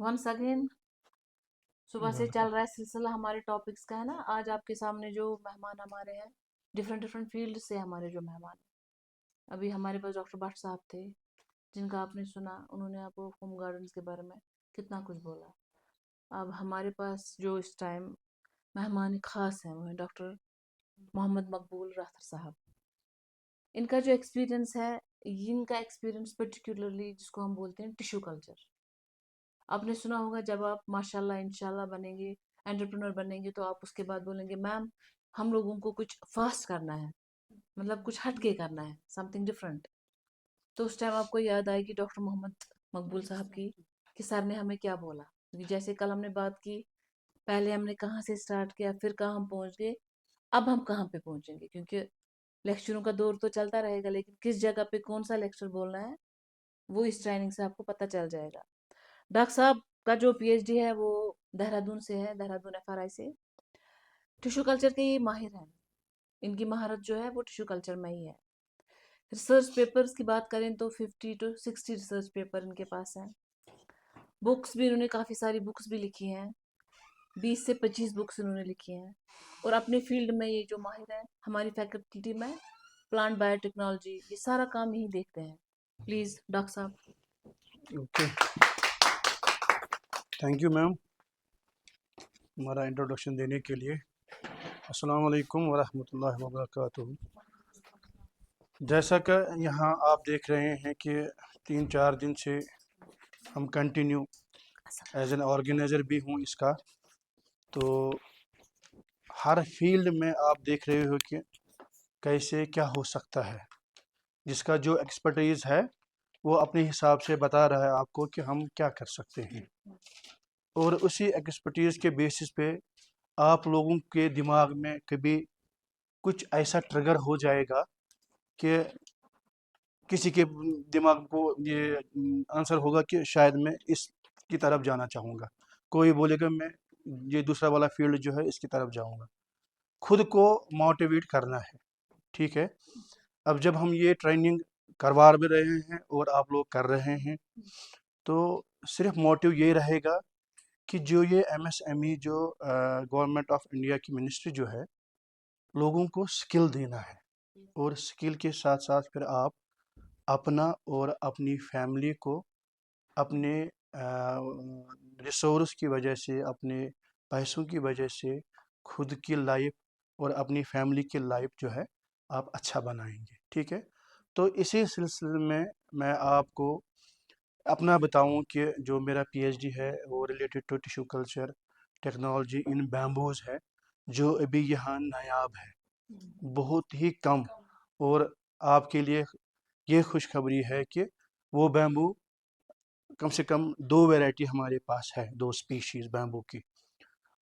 Once again सुबह से चल रहा है सिलसिला हमारे टॉपिक्स का, है ना। आज आपके सामने जो मेहमान हमारे हैं, डिफरेंट डिफरेंट फील्ड से हमारे जो मेहमान हैं। अभी हमारे पास डॉक्टर भट्ट साहब थे, जिनका आपने सुना, उन्होंने आपको होम गार्डन्स के बारे में कितना कुछ बोला। अब हमारे पास जो इस टाइम मेहमान खास हैं वो है डॉक्टर मोहम्मद मकबूल राथर साहब। इनका जो एक्सपीरियंस है, इनका एक्सपीरियंस पर्टिकुलरली जिसको हम बोलते हैं टिश्यू कल्चर। आपने सुना होगा, जब आप माशाल्लाह इंशाल्लाह बनेंगे, एंटरप्रेन्योर बनेंगे, तो आप उसके बाद बोलेंगे मैम हम लोगों को कुछ फास्ट करना है, मतलब कुछ हटके करना है, समथिंग डिफरेंट। तो उस टाइम आपको याद आएगी डॉक्टर मोहम्मद मकबूल साहब की, कि सर ने हमें क्या बोला। क्योंकि जैसे कल हमने बात की, पहले हमने कहाँ से स्टार्ट किया, फिर कहाँ हम पहुंच गए, अब हम कहाँ पे पहुंचेंगे। क्योंकि लेक्चरों का दौर तो चलता रहेगा, लेकिन किस जगह पे कौन सा लेक्चर बोलना है वो इस ट्रेनिंग से आपको पता चल जाएगा। डॉक्टर साहब का जो पीएचडी है वो देहरादून से है, देहरादून एफआरआई से। टिश्यू कल्चर के ये माहिर हैं। इनकी महारत जो है वो टिश्यू कल्चर में ही है। रिसर्च पेपर्स की बात करें तो 50 to 60 रिसर्च पेपर इनके पास हैं। बुक्स भी इन्होंने काफ़ी सारी बुक्स भी लिखी हैं, 20 से 25 बुक्स इन्होंने लिखी हैं। और अपने फील्ड में ये जो माहिर है, हमारी फैकल्टी में प्लांट बायोटेक्नोलॉजी, ये सारा काम यही देखते हैं। प्लीज़ डॉक्टर साहब। ओके, थैंक यू मैम हमारा इंट्रोडक्शन देने के लिए। अस्सलाम वालेकुम वरहमतुल्लाहि वबरकातुहू। जैसा कि यहाँ आप देख रहे हैं कि 3-4 दिन से हम कंटिन्यू एज एन ऑर्गेनाइज़र भी हूँ इसका। तो हर फील्ड में आप देख रहे हो कि कैसे क्या हो सकता है। जिसका जो एक्सपर्टीज़ है वो अपने हिसाब से बता रहा है आपको कि हम क्या कर सकते हैं, और उसी एक्सपर्टीज़ के बेसिस पे आप लोगों के दिमाग में कभी कुछ ऐसा ट्रिगर हो जाएगा कि किसी के दिमाग को ये आंसर होगा कि शायद मैं इसकी तरफ जाना चाहूँगा, कोई बोलेगा मैं ये दूसरा वाला फील्ड जो है इसकी तरफ जाऊँगा। खुद को मोटिवेट करना है, ठीक है। अब जब हम ये ट्रेनिंग करवा भी रहे हैं और आप लोग कर रहे हैं, तो सिर्फ मोटिव ये रहेगा कि जो ये एमएसएमई जो गवर्नमेंट ऑफ इंडिया की मिनिस्ट्री जो है, लोगों को स्किल देना है, और स्किल के साथ साथ फिर आप अपना और अपनी फैमिली को अपने रिसोर्स की वजह से, अपने पैसों की वजह से खुद की लाइफ और अपनी फैमिली की लाइफ जो है आप अच्छा बनाएंगे, ठीक है। तो इसी सिलसिले में मैं आपको अपना बताऊं कि जो मेरा पीएचडी है वो related to tissue culture technology in bamboos है, जो अभी यहाँ नायाब है, बहुत ही कम। और आपके लिए ये खुशखबरी है कि वो बैम्बू कम से कम 2 वैरायटी हमारे पास है, 2 स्पीशीज़ बैम्बू की।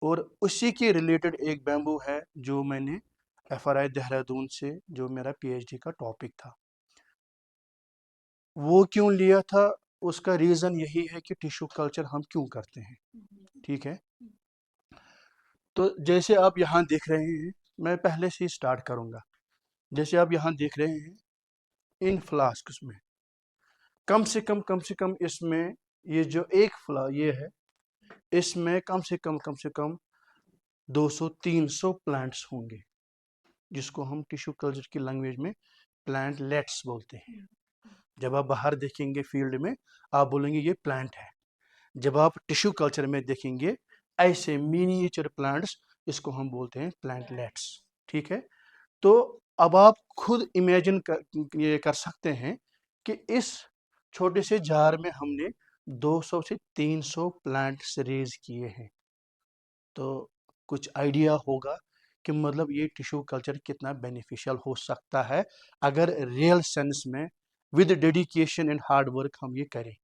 और उसी के रिलेटेड एक बैम्बू है जो मैंने एफआरआई देहरादून से, जो मेरा पीएचडी का टॉपिक था, वो क्यों लिया था, उसका रीज़न यही है कि टिश्यू कल्चर हम क्यों करते हैं, ठीक है। तो जैसे आप यहाँ देख रहे हैं, मैं पहले से ही स्टार्ट करूँगा। जैसे आप यहाँ देख रहे हैं, इन फ्लास्क्स में कम से कम इसमें ये जो एक फ्ला ये है, इसमें कम से कम 200-300 प्लांट्स होंगे, जिसको हम टिश्यू कल्चर की लैंग्वेज में प्लांटलेट्स बोलते हैं। जब आप बाहर देखेंगे फील्ड में, आप बोलेंगे ये प्लांट है। जब आप टिश्यू कल्चर में देखेंगे ऐसे मिनिएचर प्लांट्स, इसको हम बोलते हैं प्लांटलेट्स, ठीक है। तो अब आप खुद इमेजिन ये कर सकते हैं कि इस छोटे से जार में हमने 200 से 300 प्लांट्स रेज किए हैं। तो कुछ आइडिया होगा कि मतलब ये टिश्यू कल्चर कितना बेनिफिशियल हो सकता है, अगर रियल सेंस में with dedication and hard work हम ये करें,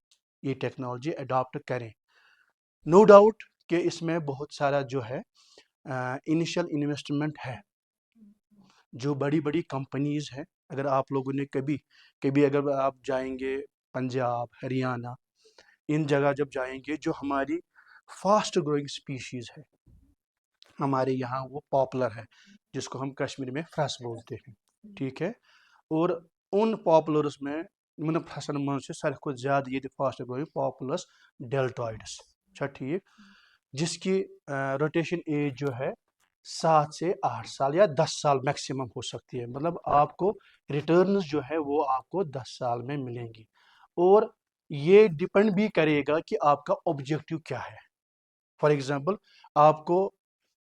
ये टेक्नोलॉजी अडॉप्ट करें। नो डाउट कि इसमें बहुत सारा जो है इनिशियल इन्वेस्टमेंट है। जो बड़ी बड़ी कंपनीज हैं, अगर आप लोगों ने कभी कभी अगर आप जाएंगे पंजाब, हरियाणा, इन जगह जब जाएंगे, जो हमारी फास्ट ग्रोइंग स्पीशीज़ है हमारे यहाँ, वो पॉपुलर है, जिसको हम कश्मीर में फ्रेश बोलते हैं, ठीक है। और उन पॉपुलर्स में मतलब फसल में से सारे को ज़्यादा ये फास्ट ग्रोइंग पॉपुलस डेल्टॉइड्स, अच्छा ठीक, जिसकी रोटेशन एज जो है 7 से 8 साल या 10 साल मैक्सिमम हो सकती है। मतलब आपको रिटर्न्स जो है वो आपको 10 साल में मिलेंगी। और ये डिपेंड भी करेगा कि आपका ऑब्जेक्टिव क्या है। फॉर एग्जांपल, आपको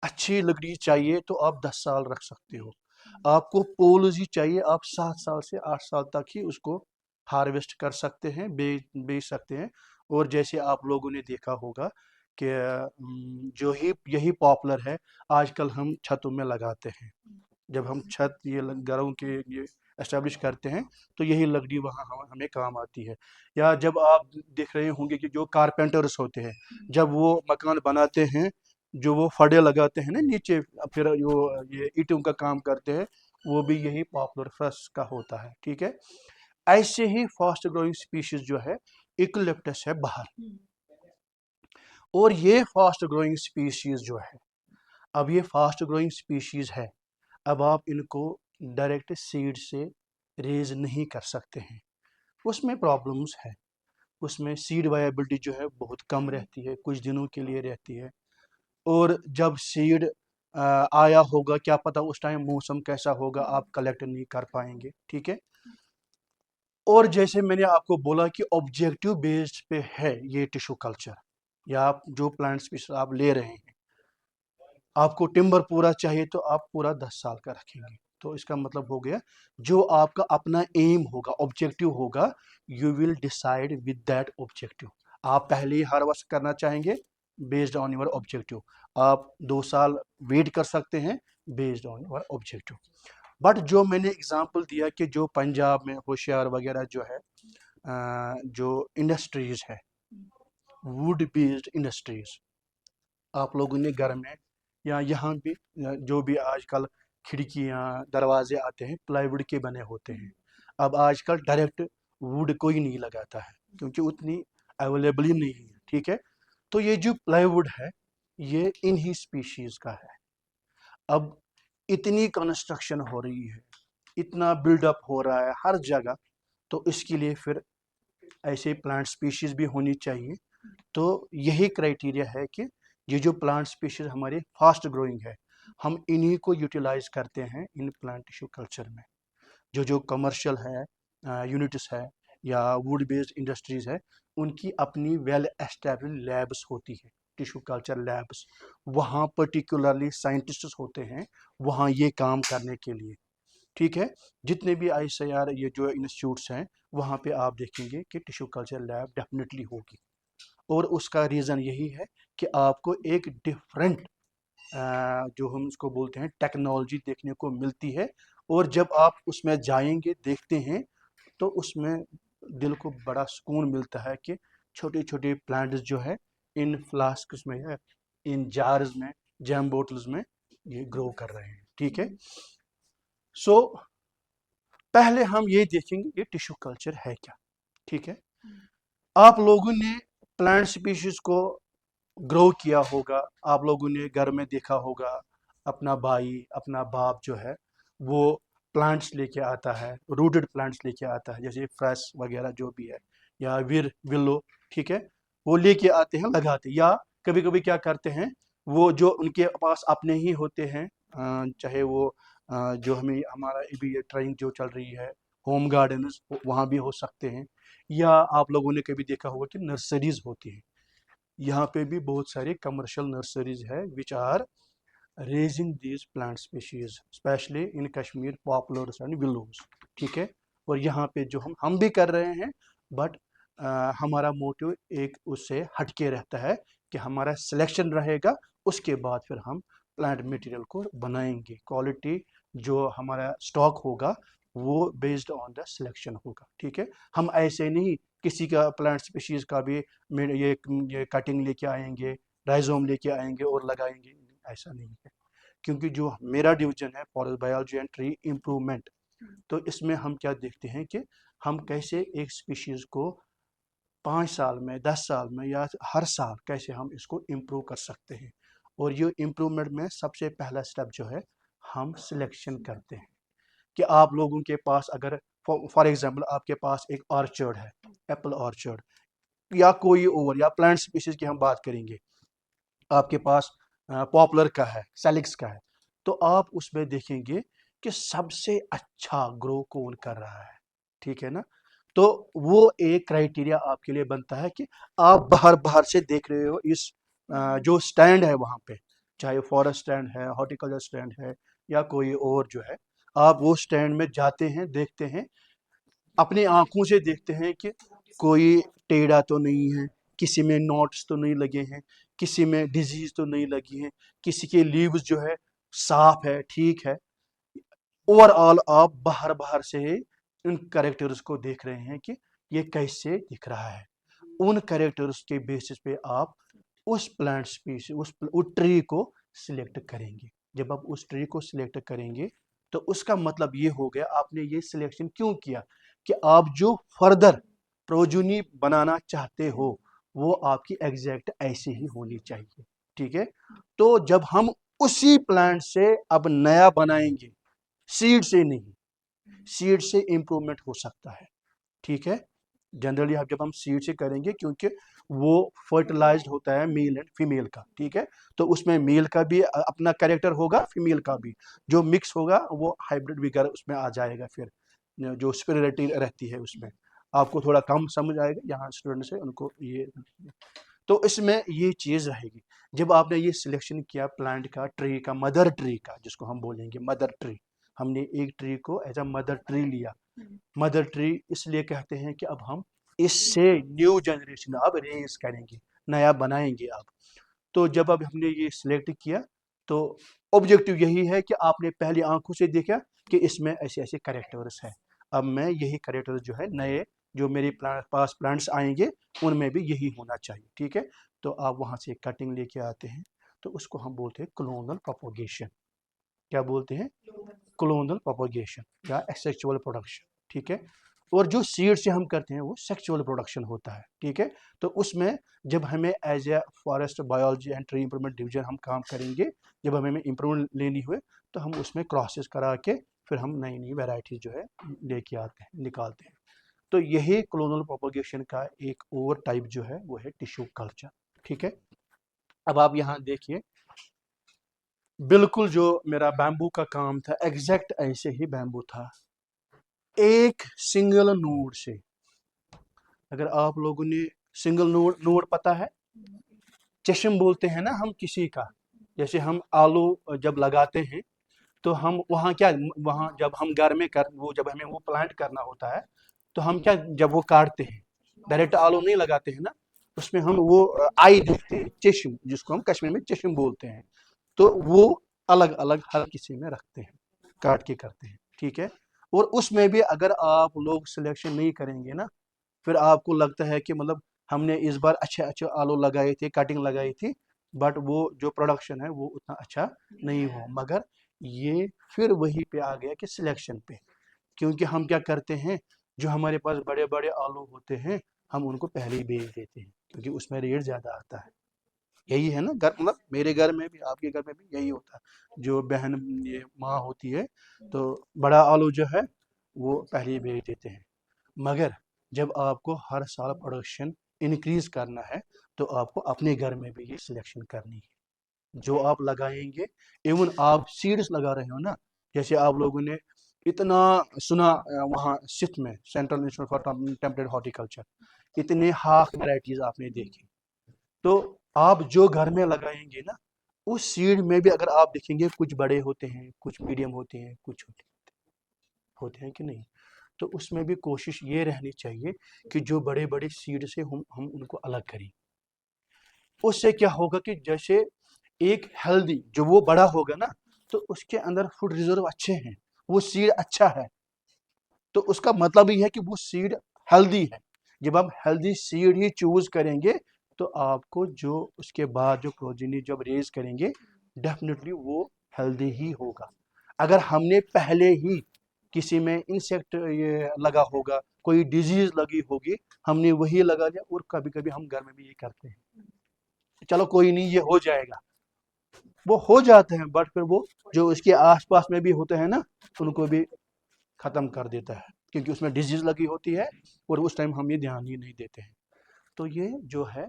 अच्छी लकड़ी चाहिए तो आप 10 साल रख सकते हो। आपको पोल्स ही चाहिए, आप 7 साल से 8 साल तक ही उसको हार्वेस्ट कर सकते हैं, बेच सकते हैं। और जैसे आप लोगों ने देखा होगा कि जो ही यही पॉपुलर है आजकल, हम छतों में लगाते हैं। जब हम छत ये घरों के ये एस्टेब्लिश करते हैं तो यही लकड़ी वहाँ हमें काम आती है। या जब आप देख रहे होंगे कि जो कारपेंटर्स होते हैं, जब वो मकान बनाते हैं, जो वो फड़े लगाते हैं ना नीचे, फिर वो ये ईंटों का काम करते हैं, वो भी यही पॉपुलर फर्श का होता है। ठीक है, ऐसे ही फास्ट ग्रोइंग स्पीशीज जो है इक्लिप्टस है बाहर। और ये फास्ट ग्रोइंग स्पीशीज जो है, अब ये फास्ट ग्रोइंग स्पीशीज है, अब आप इनको डायरेक्ट सीड से रेज नहीं कर सकते हैं, उसमें प्रॉब्लम्स है। उसमें सीड वायबिलिटी जो है बहुत कम रहती है, कुछ दिनों के लिए रहती है। और जब सीड आया होगा, क्या पता उस टाइम मौसम कैसा होगा, आप कलेक्ट नहीं कर पाएंगे। ठीक है, और जैसे मैंने आपको बोला कि ऑब्जेक्टिव बेस्ड पे है ये टिश्यू कल्चर, या आप जो प्लांट स्पीशीज आप ले रहे हैं, आपको टिम्बर पूरा चाहिए तो आप पूरा 10 साल का रखेंगे। तो इसका मतलब हो गया, जो आपका अपना एम होगा, ऑब्जेक्टिव होगा, you will decide with that objective. आप पहले ही हार्वेस्ट करना चाहेंगे बेस्ड ऑन योर ऑब्जेक्टिव, आप 2 साल वेट कर सकते हैं based on your objective. But जो मैंने एग्जांपल दिया कि जो पंजाब में होशियार वगैरह जो है, जो इंडस्ट्रीज है, वुड बेस्ड इंडस्ट्रीज, आप लोगों ने घर में या यहाँ भी जो भी आजकल खिड़कियाँ दरवाजे आते हैं प्लाईवुड के बने होते हैं। अब आजकल डायरेक्ट वुड कोई नहीं लगाता है क्योंकि उतनी अवेलेबल ही नहीं है। ठीक है, तो ये जो प्लाईवुड है ये इन ही स्पीशीज का है। अब इतनी कंस्ट्रक्शन हो रही है, इतना बिल्डअप हो रहा है हर जगह, तो इसके लिए फिर ऐसे प्लांट स्पीशीज भी होनी चाहिए। तो यही क्राइटेरिया है कि ये जो प्लांट स्पीशीज हमारे फास्ट ग्रोइंग है, हम इन्हीं को यूटिलाइज करते हैं इन प्लांट टिश्यू कल्चर में। जो जो कमर्शियल है यूनिट्स है या वुड बेस्ड इंडस्ट्रीज है, उनकी अपनी वेल एस्टेब्लिश लैब्स होती है, टिश्यू कल्चर लैब्स। वहाँ पर्टिकुलरली साइंटिस्ट्स होते हैं वहाँ ये काम करने के लिए। ठीक है, जितने भी ICAR ये जो इंस्टीट्यूट्स हैं, वहाँ पे आप देखेंगे कि टिश्यू कल्चर लैब डेफिनेटली होगी। और उसका रीज़न यही है कि आपको एक डिफरेंट जो हम उसको बोलते हैं टेक्नोलॉजी देखने को मिलती है। और जब आप उसमें जाएंगे देखते हैं तो उसमें दिल को बड़ा सुकून मिलता है कि छोटे छोटे प्लांट्स जो है इन फ्लास्क्स में है, इन जार्स में, जैम बोटल्स में ये ग्रो कर रहे हैं। ठीक है, सो पहले हम ये देखेंगे ये टिश्यू कल्चर है क्या। ठीक है, आप लोगों ने प्लांट स्पीशीज को ग्रो किया होगा, आप लोगों ने घर में देखा होगा, अपना भाई अपना बाप जो है वो प्लांट्स लेके आता है, रूटेड प्लांट्स लेके आता है, जैसे फ्रेश वगैरह जो भी है, या विलो। ठीक है, वो लेके आते हैं लगाते, या कभी कभी क्या करते हैं, वो जो उनके पास अपने ही होते हैं, चाहे वो जो हमें हमारा अभी ये ट्रेंड जो चल रही है होम गार्डन्स, वहाँ भी हो सकते हैं। या आप लोगों ने कभी देखा होगा कि नर्सरीज होती हैं, यहाँ पे भी बहुत सारे कमर्शियल नर्सरीज है which are raising these plant species, specially in Kashmir poplars and willows. ठीक है, और यहाँ पे जो हम भी कर रहे हैं, बट हमारा मोटिव एक उससे हटके रहता है कि हमारा सिलेक्शन रहेगा, उसके बाद फिर हम प्लांट मटेरियल को बनाएंगे। क्वालिटी जो हमारा स्टॉक होगा वो बेस्ड ऑन द सिलेक्शन होगा। ठीक है, हम ऐसे नहीं किसी का प्लांट स्पीशीज का भी ये कटिंग लेके आएंगे, राइजोम लेके आएंगे और लगाएंगे, ऐसा नहीं है। क्योंकि जो मेरा डिवीजन है forest biology and tree improvement, तो इसमें हम क्या देखते हैं कि हम कैसे एक स्पीशीज को 5 साल में, 10 साल में, या हर साल कैसे हम इसको इम्प्रूव कर सकते हैं। और ये इम्प्रूवमेंट में सबसे पहला स्टेप जो है, हम सिलेक्शन करते हैं कि आप लोगों के पास अगर फॉर एग्जांपल आपके पास एक ऑर्चर्ड है, एप्पल ऑर्चर्ड, या कोई और, या प्लांट स्पीशीज की हम बात करेंगे, आपके पास पॉपुलर का है, सेलिक्स का है, तो आप उसमें देखेंगे कि सबसे अच्छा ग्रो कौन कर रहा है, ठीक है ना। तो वो एक क्राइटेरिया आपके लिए बनता है कि आप बाहर बाहर से देख रहे हो इस जो स्टैंड है वहाँ पे, चाहे फॉरेस्ट स्टैंड है, हॉर्टिकल्चर स्टैंड है, या कोई और जो है, आप वो स्टैंड में जाते हैं, देखते हैं, अपनी आंखों से देखते हैं कि कोई टेढ़ा तो नहीं है, किसी में नॉट्स तो नहीं लगे हैं, किसी में डिजीज तो नहीं लगी है, किसी के लीव्स जो है साफ है, ठीक है। ओवरऑल आप बाहर बाहर से इन कैरेक्टर्स को देख रहे हैं कि ये कैसे दिख रहा है। उन कैरेक्टर्स के बेसिस पे आप उस प्लांट स्पीशीज, उस ट्री को सिलेक्ट करेंगे। जब आप उस ट्री को सिलेक्ट करेंगे तो उसका मतलब ये हो गया, आपने ये सिलेक्शन क्यों किया कि आप जो फर्दर प्रोजुनी बनाना चाहते हो वो आपकी एग्जैक्ट ऐसी ही होनी चाहिए, ठीक है। तो जब हम उसी प्लांट से अब नया बनाएंगे, सीड से नहीं, सीड से इम्प्रूवमेंट हो सकता है, ठीक है। जनरली जब हम सीड से करेंगे, क्योंकि वो फर्टिलाइज्ड होता है मेल एंड फीमेल का, ठीक है, तो उसमें मेल का भी अपना कैरेक्टर होगा, फीमेल का भी, जो मिक्स होगा वो हाइब्रिड वगैरह उसमें आ जाएगा। फिर जो स्पिरिटी रहती है उसमें आपको थोड़ा कम समझ आएगा, यहाँ स्टूडेंट्स है उनको ये, तो इसमें ये चीज़ रहेगी। जब आपने ये सिलेक्शन किया प्लांट का, ट्री का, मदर ट्री का, जिसको हम बोलेंगे मदर ट्री, हमने एक ट्री को एज अ मदर ट्री लिया। मदर ट्री इसलिए कहते हैं कि अब हम इससे न्यू जनरेशन अब रेज करेंगे, नया बनाएंगे अब। तो जब अब हमने ये सिलेक्ट किया तो ऑब्जेक्टिव यही है कि आपने पहली आंखों से देखा कि इसमें ऐसे ऐसे कैरेक्टर्स हैं, अब मैं यही कैरेक्टर जो है नए जो मेरे पास प्लांट्स आएंगे उनमें भी यही होना चाहिए, ठीक है। तो आप वहाँ से कटिंग लेके आते हैं, तो उसको हम बोलते हैं क्लोनल प्रोपोगेशन। क्या बोलते हैं? क्लोनल प्रोपोगेशन या एसेक्सुअल प्रोडक्शन, ठीक है। और जो सीड से हम करते हैं वो सेक्सुअल प्रोडक्शन होता है, ठीक है। तो उसमें जब हमें as a forest biology and tree improvement division हम काम करेंगे, जब हमें इम्प्रूवमेंट लेनी हुए तो हम उसमें क्रॉसेस करा के फिर हम नई नई वैरायटी जो है लेके आते हैं, निकालते हैं। तो यही क्लोनल प्रोपोगेशन का एक और टाइप जो है वो है टिश्यू कल्चर, ठीक है। अब आप यहाँ देखिए, बिल्कुल जो मेरा बैम्बू का काम था एग्जैक्ट ऐसे ही बैम्बू था, एक सिंगल नोड से। अगर आप लोगों ने सिंगल नोड, नोड पता है, चश्म बोलते हैं ना हम किसी का, जैसे हम आलू जब लगाते हैं तो हम वहाँ क्या, वहाँ जब हम घर में कर वो जब हमें वो प्लांट करना होता है तो हम क्या, जब वो काटते हैं डायरेक्ट आलू नहीं लगाते हैं ना, उसमें हम वो आई देखते हैं, चश्म, जिसको हम कश्मीर में चश्म बोलते हैं। तो वो अलग अलग हर किसी में रखते हैं, काट के करते हैं, ठीक है। और उसमें भी अगर आप लोग सिलेक्शन नहीं करेंगे ना, फिर आपको लगता है कि मतलब हमने इस बार अच्छे अच्छे आलू लगाए थे, कटिंग लगाई थी, बट वो जो प्रोडक्शन है वो उतना अच्छा नहीं हुआ। मगर ये फिर वही पे आ गया कि सिलेक्शन पे, क्योंकि हम क्या करते हैं, जो हमारे पास बड़े बड़े आलू होते हैं हम उनको पहले ही बेच देते हैं, क्योंकि उसमें रेट ज़्यादा आता है। यही है ना घर, मतलब मेरे घर में भी आपके घर में भी यही होता है, जो बहन ये माँ होती है तो बड़ा आलू जो है वो पहले ही बेच देते हैं। मगर जब आपको हर साल प्रोडक्शन इंक्रीज करना है तो आपको अपने घर में भी ये सिलेक्शन करनी है, जो आप लगाएंगे। इवन आप सीड्स लगा रहे हो ना, जैसे आप लोगों ने इतना सुना वहाँ सिथ में central institute for temperate horticulture, इतने हाफ वैरायटीज आपने देखी। तो आप जो घर में लगाएंगे ना, उस सीड में भी अगर आप देखेंगे कुछ बड़े होते हैं, कुछ मीडियम होते हैं, कुछ छोटे होते हैं कि नहीं। तो उसमें भी कोशिश ये रहनी चाहिए कि जो बड़े बड़े सीड से हम उनको अलग करें। उससे क्या होगा कि जैसे एक हेल्दी जो वो बड़ा होगा ना, तो उसके अंदर फूड रिजर्व अच्छे हैं, वो सीड अच्छा है, तो उसका मतलब ही है कि वो सीड हेल्दी है। जब आप हेल्दी सीड ही चूज करेंगे तो आपको जो उसके बाद जो प्रोजेनी जब रेज करेंगे डेफिनेटली वो हेल्दी ही होगा। अगर हमने पहले ही किसी में इंसेक्ट ये लगा होगा, कोई डिजीज लगी होगी, हमने वही लगा दिया, और कभी कभी हम घर में भी ये करते हैं, चलो कोई नहीं ये हो जाएगा, वो हो जाते हैं, बट फिर वो जो इसके आसपास में भी होते हैं ना उनको भी खत्म कर देता है, क्योंकि उसमें डिजीज लगी होती है और उस टाइम हम ये ध्यान ही नहीं देते हैं। तो ये जो है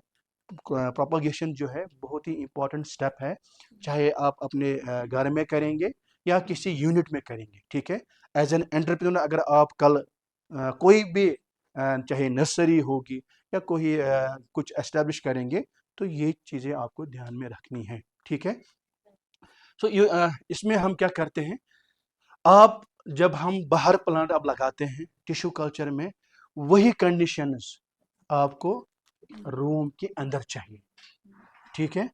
प्रोपगेशन जो है बहुत ही इम्पोर्टेंट स्टेप है, चाहे आप अपने घर में करेंगे या किसी यूनिट में करेंगे, ठीक है। एज एन एंटरप्रेन्योर अगर आप कल कोई भी चाहे नर्सरी होगी या कोई कुछ एस्टेब्लिश करेंगे, तो ये चीज़ें आपको ध्यान में रखनी है, ठीक है। सो इसमें हम क्या करते हैं, आप जब हम बाहर प्लांट अब लगाते हैं टिश्यू कल्चर में, वही कंडीशंस आपको रूम के अंदर चाहिए, ठीक है।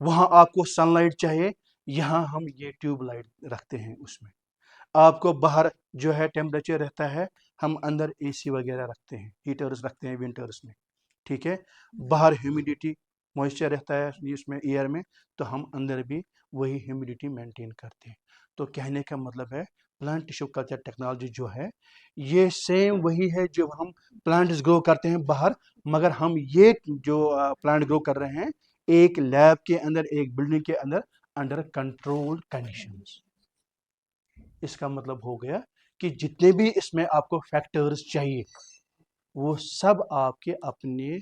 वहां आपको सनलाइट चाहिए, यहाँ हम ये ट्यूब लाइट रखते हैं उसमें। आपको बाहर जो है टेम्परेचर रहता है, हम अंदर एसी वगैरह रखते हैं, हीटर्स रखते हैं विंटर्स में, ठीक है। बाहर ह्यूमिडिटी मॉइस्चर रहता है इसमें एयर में, तो हम अंदर भी वही ह्यूमिडिटी मेंटेन करते हैं। तो कहने का मतलब है प्लांट टिश्यू कल्चर टेक्नोलॉजी जो है ये सेम वही है जो हम प्लांट्स ग्रो करते हैं बाहर, मगर हम ये जो प्लांट ग्रो कर रहे हैं एक लैब के अंदर, एक बिल्डिंग के अंदर, अंडर कंट्रोल्ड कंडीशंस। इसका मतलब हो गया कि जितने भी इसमें आपको फैक्टर्स चाहिए वो सब आपके अपने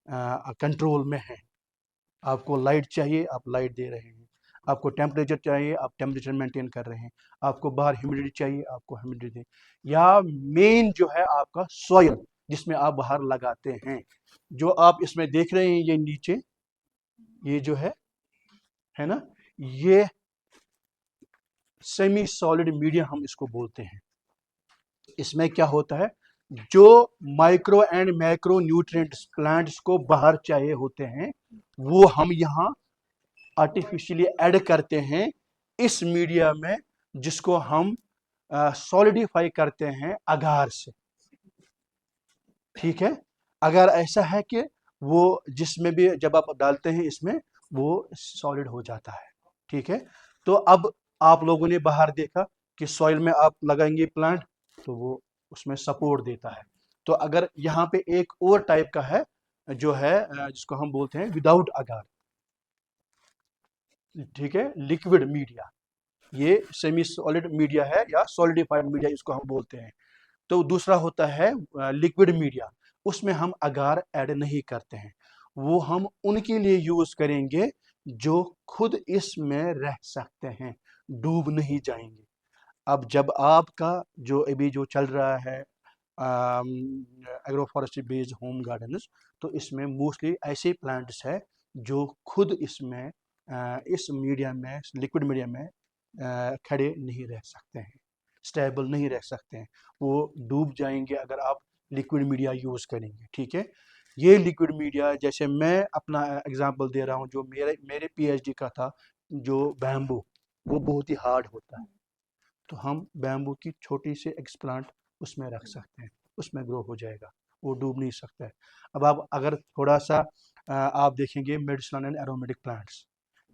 कंट्रोल में है। आपको लाइट चाहिए, आप लाइट दे रहे हैं। आपको टेम्परेचर चाहिए, आप टेम्परेचर मेंटेन कर रहे हैं। आपको बाहर ह्यूमिडिटी चाहिए, आपको ह्यूमिडिटी। या मेन जो है आपका सॉइल जिसमें आप बाहर लगाते हैं, जो आप इसमें देख रहे हैं ये नीचे, ये जो है ना, ये सेमी सॉलिड मीडिया हम इसको बोलते हैं। इसमें क्या होता है, जो micro and macro nutrients plants को बाहर चाहिए होते हैं वो हम यहाँ आर्टिफिशियली ऐड करते हैं इस मीडिया में, जिसको हम सॉलिडिफाई करते हैं अगार से, ठीक है। अगर ऐसा है कि वो जिसमें भी जब आप डालते हैं इसमें वो सॉलिड हो जाता है, ठीक है। तो अब आप लोगों ने बाहर देखा कि सॉइल में आप लगाएंगे प्लांट तो वो उसमें सपोर्ट देता है। तो अगर यहाँ पे एक और टाइप का है जो है जिसको हम बोलते हैं विदाउट अगार, ठीक है, लिक्विड मीडिया, ये सेमी सॉलिड मीडिया है या सॉलिडिफाइड मीडिया इसको हम बोलते हैं। तो दूसरा होता है लिक्विड मीडिया, उसमें हम अगार ऐड नहीं करते हैं, वो हम उनके लिए यूज करेंगे जो खुद इसमें रह सकते हैं, डूब नहीं जाएंगे। अब जब आपका जो अभी जो चल रहा है agro forestry based home gardens, तो इसमें मोस्टली ऐसे प्लांट्स है जो खुद इसमें इस मीडिया में, लिक्विड मीडिया में खड़े नहीं रह सकते हैं, स्टेबल नहीं रह सकते हैं, वो डूब जाएंगे अगर आप लिक्विड मीडिया यूज करेंगे, ठीक है। ये लिक्विड मीडिया, जैसे मैं अपना एग्जांपल दे रहा हूँ, जो मेरे पीएचडी का था, जो बैम्बू वो बहुत ही हार्ड होता है, तो हम बैम्बू की छोटी सी एक्सप्लांट उसमें रख सकते हैं, उसमें ग्रो हो जाएगा, वो डूब नहीं सकता है। अब आप अगर थोड़ा सा आप देखेंगे मेडिसिनल एंड एरोमेटिक प्लांट्स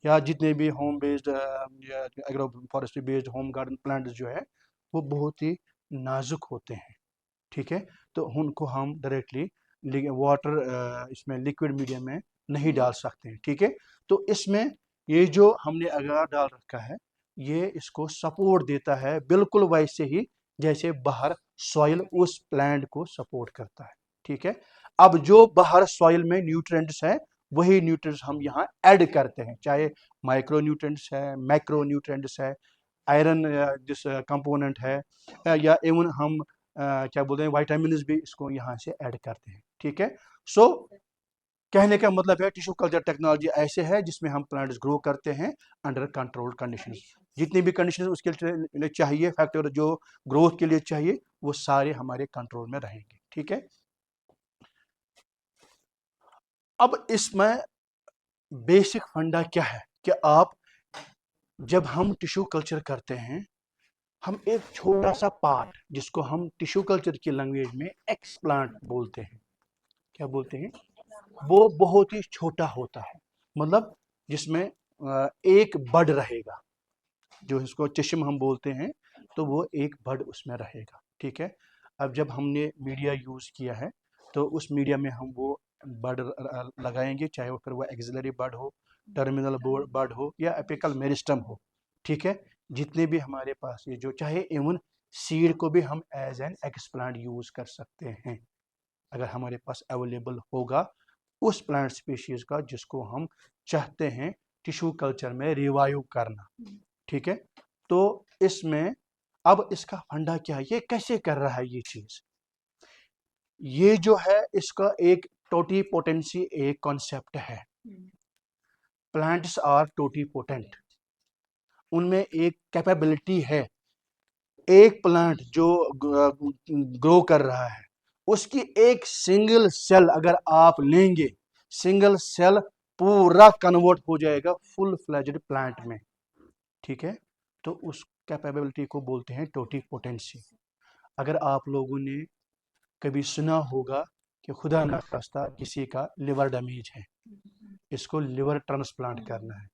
या जितने भी home based agro forestry based home garden plants जो है वो बहुत ही नाजुक होते हैं, ठीक है। तो उनको हम डायरेक्टली वाटर इसमें लिक्विड मीडियम में नहीं डाल सकते हैं, ठीक है। तो इसमें ये जो हमने अगार डाल रखा है ये इसको सपोर्ट देता है बिल्कुल वैसे ही जैसे बाहर सॉइल उस प्लांट को सपोर्ट करता है, ठीक है। अब जो बाहर सॉइल में न्यूट्रिएंट्स है वही न्यूट्रिएंट्स हम यहाँ ऐड करते हैं, चाहे माइक्रो न्यूट्रिएंट्स है, मैक्रो न्यूट्रिएंट्स है, आयरन जिस कंपोनेंट है, या इवन हम क्या बोलते हैं वाइटामिन भी इसको यहाँ से ऐड करते हैं, ठीक है। सो कहने का मतलब है टिश्यू कल्चर टेक्नोलॉजी ऐसे है जिसमें हम प्लांट्स ग्रो करते हैं अंडर कंट्रोल्ड कंडीशंस। जितनी भी कंडीशंस उसके लिए चाहिए, फैक्टर जो ग्रोथ के लिए चाहिए, वो सारे हमारे कंट्रोल में रहेंगे, ठीक है। अब इसमें बेसिक फंडा क्या है कि आप जब हम टिश्यू कल्चर करते हैं, हम एक छोटा सा पार्ट जिसको हम टिश्यू कल्चर की लैंग्वेज में एक्सप्लांट बोलते हैं, क्या बोलते हैं, वो बहुत ही छोटा होता है, मतलब जिसमें एक बड रहेगा, जो इसको चश्म हम बोलते हैं, तो वो एक बड उसमें रहेगा, ठीक है। अब जब हमने मीडिया यूज किया है तो उस मीडिया में हम वो बड लगाएंगे, चाहे वो फिर वो एक्सिलरी बड हो, टर्मिनल बड हो या एपिकल मेरिस्टम हो, ठीक है। जितने भी हमारे पास ये जो, चाहे इवन सीड को भी हम एज एन एक्सप्लांट यूज कर सकते हैं अगर हमारे पास अवेलेबल होगा, उस प्लांट स्पीशीज का जिसको हम चाहते हैं टिश्यू कल्चर में रिवाइव करना। ठीक है, तो इसमें अब इसका फंडा क्या है, ये कैसे कर रहा है ये चीज, ये जो है इसका एक टोटीपोटेंसी एक कॉन्सेप्ट है। प्लांट्स आर टोटीपोटेंट, उनमें एक कैपेबिलिटी है। एक प्लांट जो ग्रो कर रहा है उसकी एक सिंगल सेल अगर आप लेंगे, सिंगल सेल पूरा कन्वर्ट हो जाएगा फुल फ्लेज्ड प्लांट में। ठीक है, तो उस कैपेबिलिटी को बोलते हैं टोटीपोटेंसी। अगर आप लोगों ने कभी सुना होगा कि खुदा न खास्ता किसी का लिवर डैमेज है, इसको लिवर ट्रांसप्लांट करना है,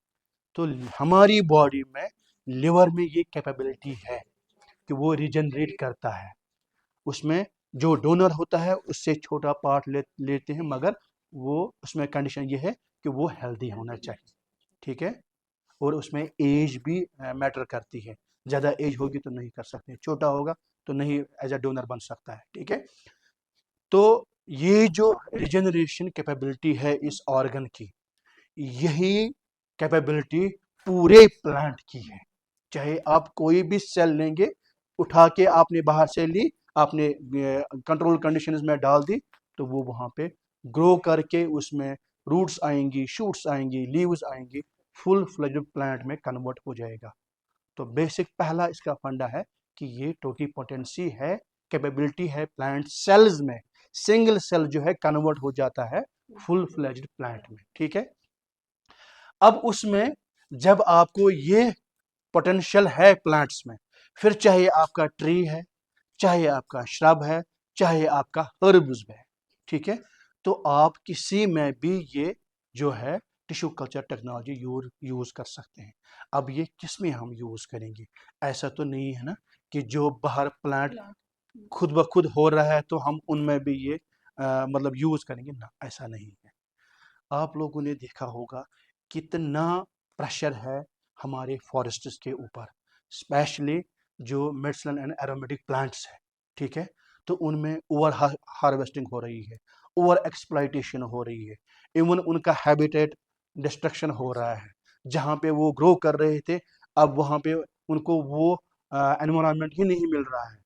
तो हमारी बॉडी में लिवर में ये कैपेबिलिटी है कि वो रिजनरेट करता है। उसमें जो डोनर होता है उससे छोटा पार्ट लेते हैं, मगर वो उसमें कंडीशन ये है कि वो हेल्दी होना चाहिए। ठीक है, और उसमें एज भी मैटर करती है, ज़्यादा एज होगी तो नहीं कर सकते, छोटा होगा तो नहीं एज अ डोनर बन सकता है। ठीक है, तो ये जो रिजनरेशन कैपेबिलिटी है इस ऑर्गन की, यही कैपेबिलिटी पूरे प्लांट की है। चाहे आप कोई भी सेल लेंगे, उठा के आपने बाहर से ली, आपने कंट्रोल कंडीशंस में डाल दी, तो वो वहां पे ग्रो करके उसमें रूट्स आएंगी, शूट्स आएंगी, लीव्स आएंगी, फुल फ्लेज्ड प्लांट में कन्वर्ट हो जाएगा। तो बेसिक पहला इसका फंडा है कि ये टोटीपोटेंसी है, कैपेबिलिटी है प्लांट सेल्स में, सिंगल सेल जो है कन्वर्ट हो जाता है फुल फ्लेज्ड प्लांट में। ठीक है, अब उसमें जब आपको ये पोटेंशियल है प्लांट्स में, फिर चाहे आपका ट्री है, चाहे आपका श्रब है, चाहे आपका हर्ब्स है, ठीक है, तो आप किसी में भी ये जो है टिश्यू कल्चर टेक्नोलॉजी यूज कर सकते हैं। अब ये किस में हम यूज करेंगे, ऐसा तो नहीं है ना कि जो बाहर प्लांट खुद ब खुद हो रहा है तो हम उनमें भी ये मतलब यूज करेंगे ना, ऐसा नहीं है। आप लोगों ने देखा होगा कितना प्रेशर है हमारे फॉरेस्ट्स के ऊपर, स्पेशली जो मेडिसिनल एंड एरोमेटिक प्लांट्स है। ठीक है, तो उनमें ओवर हार्वेस्टिंग हो रही है, ओवर एक्सप्लॉइटेशन हो रही है, इवन उनका हैबिटेट डिस्ट्रक्शन हो रहा है। जहाँ पे वो ग्रो कर रहे थे अब वहाँ पे उनको वो एनवायरनमेंट ही नहीं मिल रहा है।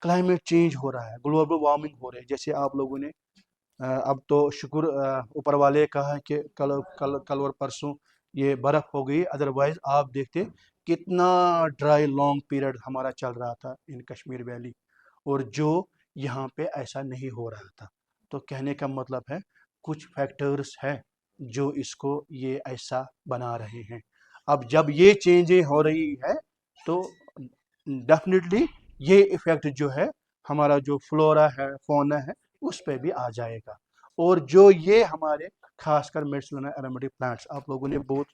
क्लाइमेट चेंज हो रहा है, ग्लोबल वार्मिंग हो रही है। जैसे आप लोगों ने अब तो शुक्र ऊपर वाले का है कि कल कल कल और परसों ये बर्फ हो गई, अदरवाइज आप देखते कितना ड्राई लॉन्ग पीरियड हमारा चल रहा था इन कश्मीर वैली, और जो यहाँ पे ऐसा नहीं हो रहा था। तो कहने का मतलब है कुछ फैक्टर्स हैं जो इसको ये ऐसा बना रहे हैं। अब जब ये चेंजें हो रही है तो डेफिनेटली ये इफेक्ट जो है हमारा जो फ्लोरा है, फौना है, उस पर भी आ जाएगा। और जो ये हमारे खासकर मेडिसिनल एरोमेटिक प्लांट्स, आप लोगों ने बहुत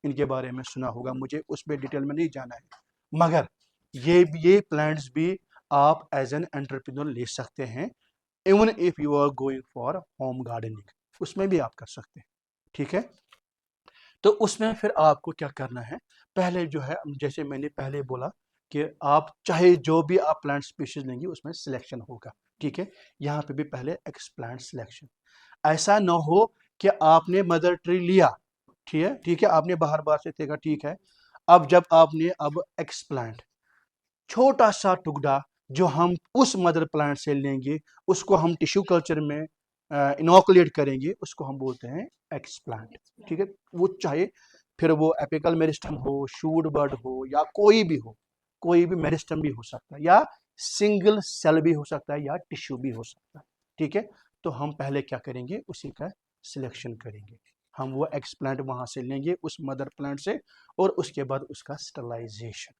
इनके बारे में सुना होगा, मुझे उस पर डिटेल में नहीं जाना है, मगर ये प्लांट्स भी आप एज एन एंटरप्रेन्योर ले सकते हैं। Even if you are going for home gardening, उसमें भी आप कर सकते हैं। ठीक है, तो उसमें फिर आपको क्या करना है, पहले जो है जैसे मैंने पहले बोला कि आप चाहे जो भी आप प्लांट स्पीशीज लेंगे उसमें सिलेक्शन होगा। ठीक है, यहाँ पे भी पहले एक्सप्लांट सिलेक्शन। ऐसा ना हो कि आपने मदर ट्री लिया, ठीक है, आपने बाहर बाहर से देखा, ठीक है, अब जब आपने अब एक्सप्लांट छोटा सा टुकड़ा जो हम उस मदर प्लांट से लेंगे उसको हम टिश्यू कल्चर में इनोकुलेट करेंगे, उसको हम बोलते हैं एक्सप्लांट। ठीक है, वो चाहे फिर वो एपिकल मेरिस्टम हो, शूट बर्ड हो, या कोई भी हो, कोई भी मेरिस्टम भी हो सकता है, या सिंगल सेल भी हो सकता है, या टिश्यू भी हो सकता है। ठीक है, तो हम पहले क्या करेंगे, उसी का सिलेक्शन करेंगे। हम वो एक्सप्लांट वहां से लेंगे उस मदर प्लांट से, और उसके बाद उसका स्टरलाइजेशन।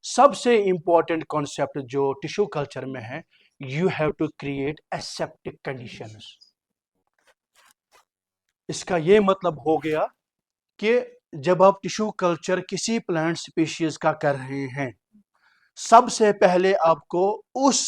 सबसे इंपॉर्टेंट कॉन्सेप्ट जो टिश्यू कल्चर में है, you have to create aseptic conditions. इसका ये मतलब हो गया कि जब आप टिश्यू कल्चर किसी प्लांट स्पीशीज का कर रहे हैं, सबसे पहले आपको उस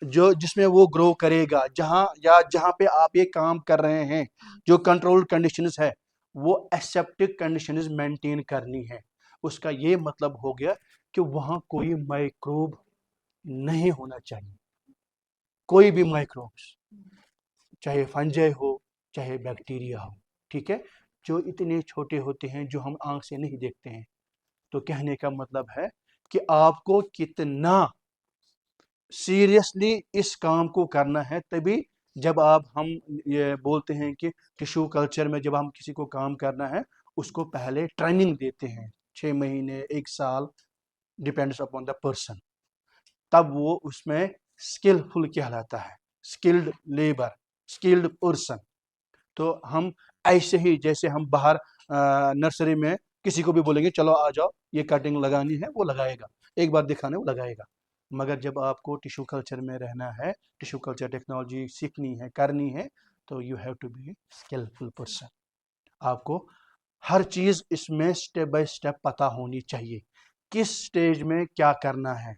जो जिसमें वो ग्रो करेगा, जहां पे आप ये काम कर रहे हैं, जो कंट्रोल कंडीशंस है, वो एसेप्टिक कंडीशंस मेंटेन करनी है। उसका ये मतलब हो गया कि वहां कोई माइक्रोब नहीं होना चाहिए, कोई भी माइक्रोब्स, चाहे फंजाई हो चाहे बैक्टीरिया हो, ठीक है, जो इतने छोटे होते हैं जो हम आंख से नहीं देखते हैं। तो कहने का मतलब है कि आपको कितना सीरियसली इस काम को करना है, तभी जब आप हम ये बोलते हैं कि टिश्यू कल्चर में जब हम किसी को काम करना है उसको पहले ट्रेनिंग देते हैं 6 महीने 1 साल, डिपेंड्स अपॉन द पर्सन, तब वो उसमें स्किलफुल कहलाता है, स्किल्ड लेबर, स्किल्ड पर्सन। तो हम ऐसे ही जैसे हम बाहर नर्सरी में किसी को भी बोलेंगे चलो आ जाओ ये कटिंग लगानी है, वो लगाएगा, एक बार दिखाने वो लगाएगा। मगर जब आपको टिश्यू कल्चर में रहना है, टिश्यू कल्चर टेक्नोलॉजी सीखनी है, करनी है, तो you have to be skilful person. आपको हर चीज़ इसमें स्टेप बाय स्टेप पता होनी चाहिए, किस स्टेज में क्या करना है,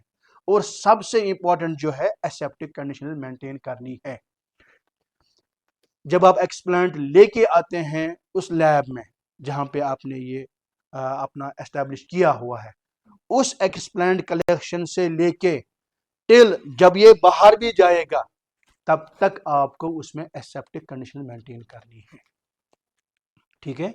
और सबसे इंपॉर्टेंट जो है एसेप्टिक कंडीशन मेंटेन करनी है। जब आप एक्सप्लांट लेके आते हैं उस लैब में जहां पे आपने ये अपना एस्टेब्लिश किया हुआ है, उस एक्सप्लांट कलेक्शन से लेके टिल जब ये बाहर भी जाएगा तब तक आपको उसमें एसेप्टिक कंडीशन मेंटेन करनी है, ठीक है।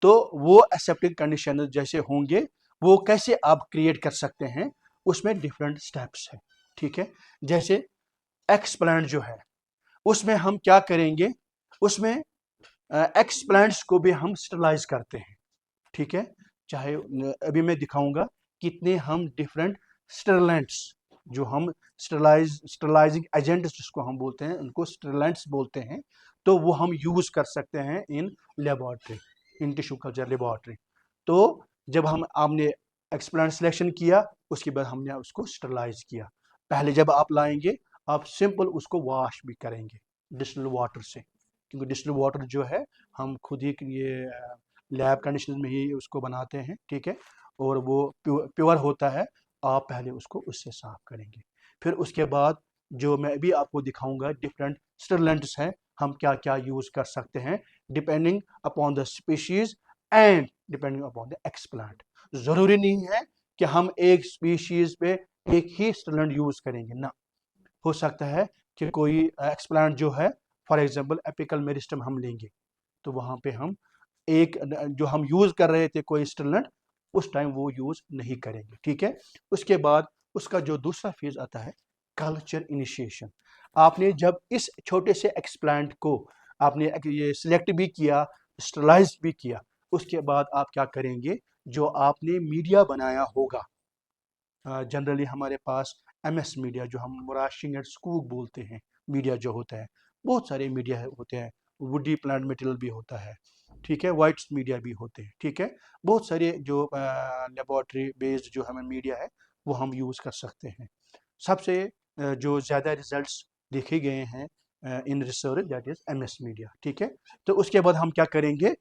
तो वो एसेप्टिक कंडीशन जैसे होंगे वो कैसे आप क्रिएट कर सकते हैं, उसमें डिफरेंट स्टेप्स है, ठीक है। जैसे एक्सप्लांट जो है उसमें हम क्या करेंगे, उसमें एक्सप्लांट्स को भी हम स्टरलाइज करते हैं, ठीक है। चाहे अभी मैं दिखाऊंगा कितने हम डिफरेंट स्टरलेंट्स, जो हम स्टरलाइजिंग एजेंट्स जिसको हम बोलते हैं उनको स्टरलेंट्स बोलते हैं, तो वो हम यूज कर सकते हैं in laboratory, in tissue culture laboratory. तो जब हम आपने एक्सप्लांट सिलेक्शन किया उसके बाद हमने उसको स्टरलाइज किया, पहले जब आप लाएंगे आप सिंपल उसको वॉश भी करेंगे डिस्टिल्ड वाटर से, क्योंकि डिस्टिल्ड वाटर जो है हम खुद ही ये लैब कंडीशन में ही उसको बनाते हैं, ठीक है, और वो प्योर होता है। आप पहले उसको उससे साफ करेंगे, फिर उसके बाद जो मैं भी आपको दिखाऊंगा डिफरेंट स्टरलेंट्स हैं, हम क्या क्या यूज कर सकते हैं depending upon the species and depending upon the explant. जरूरी नहीं है कि हम एक स्पीशीज पे एक ही स्टरलेंट यूज करेंगे ना, हो सकता है कि कोई एक्सप्लांट जो है, फॉर एग्जांपल एपिकल मेरिस्टम हम लेंगे, तो वहां पे हम एक जो हम यूज कर रहे थे कोई स्टरलेंट उस टाइम वो यूज नहीं करेंगे, ठीक है। उसके बाद उसका जो दूसरा फेज आता है कल्चर इनिशिएशन। आपने जब इस छोटे से एक्सप्लांट को आपने ये सिलेक्ट भी किया, स्टरलाइज भी किया, उसके बाद आप क्या करेंगे, जो आपने मीडिया बनाया होगा, जनरली हमारे पास एमएस मीडिया जो हम मोराशिंग एंड स्कूप बोलते हैं, मीडिया जो होता है, बहुत सारे मीडिया होते हैं, वुडी प्लांट मटेरियल भी होता है, ठीक है, वाइट्स मीडिया भी होते हैं, ठीक है, बहुत सारे जो लेबोरेटरी बेस्ड जो हमें मीडिया है वो हम यूज़ कर सकते हैं। सबसे जो ज़्यादा रिजल्ट्स देखे गए हैं in research that is MS media, ठीक है। तो उसके बाद हम क्या करेंगे,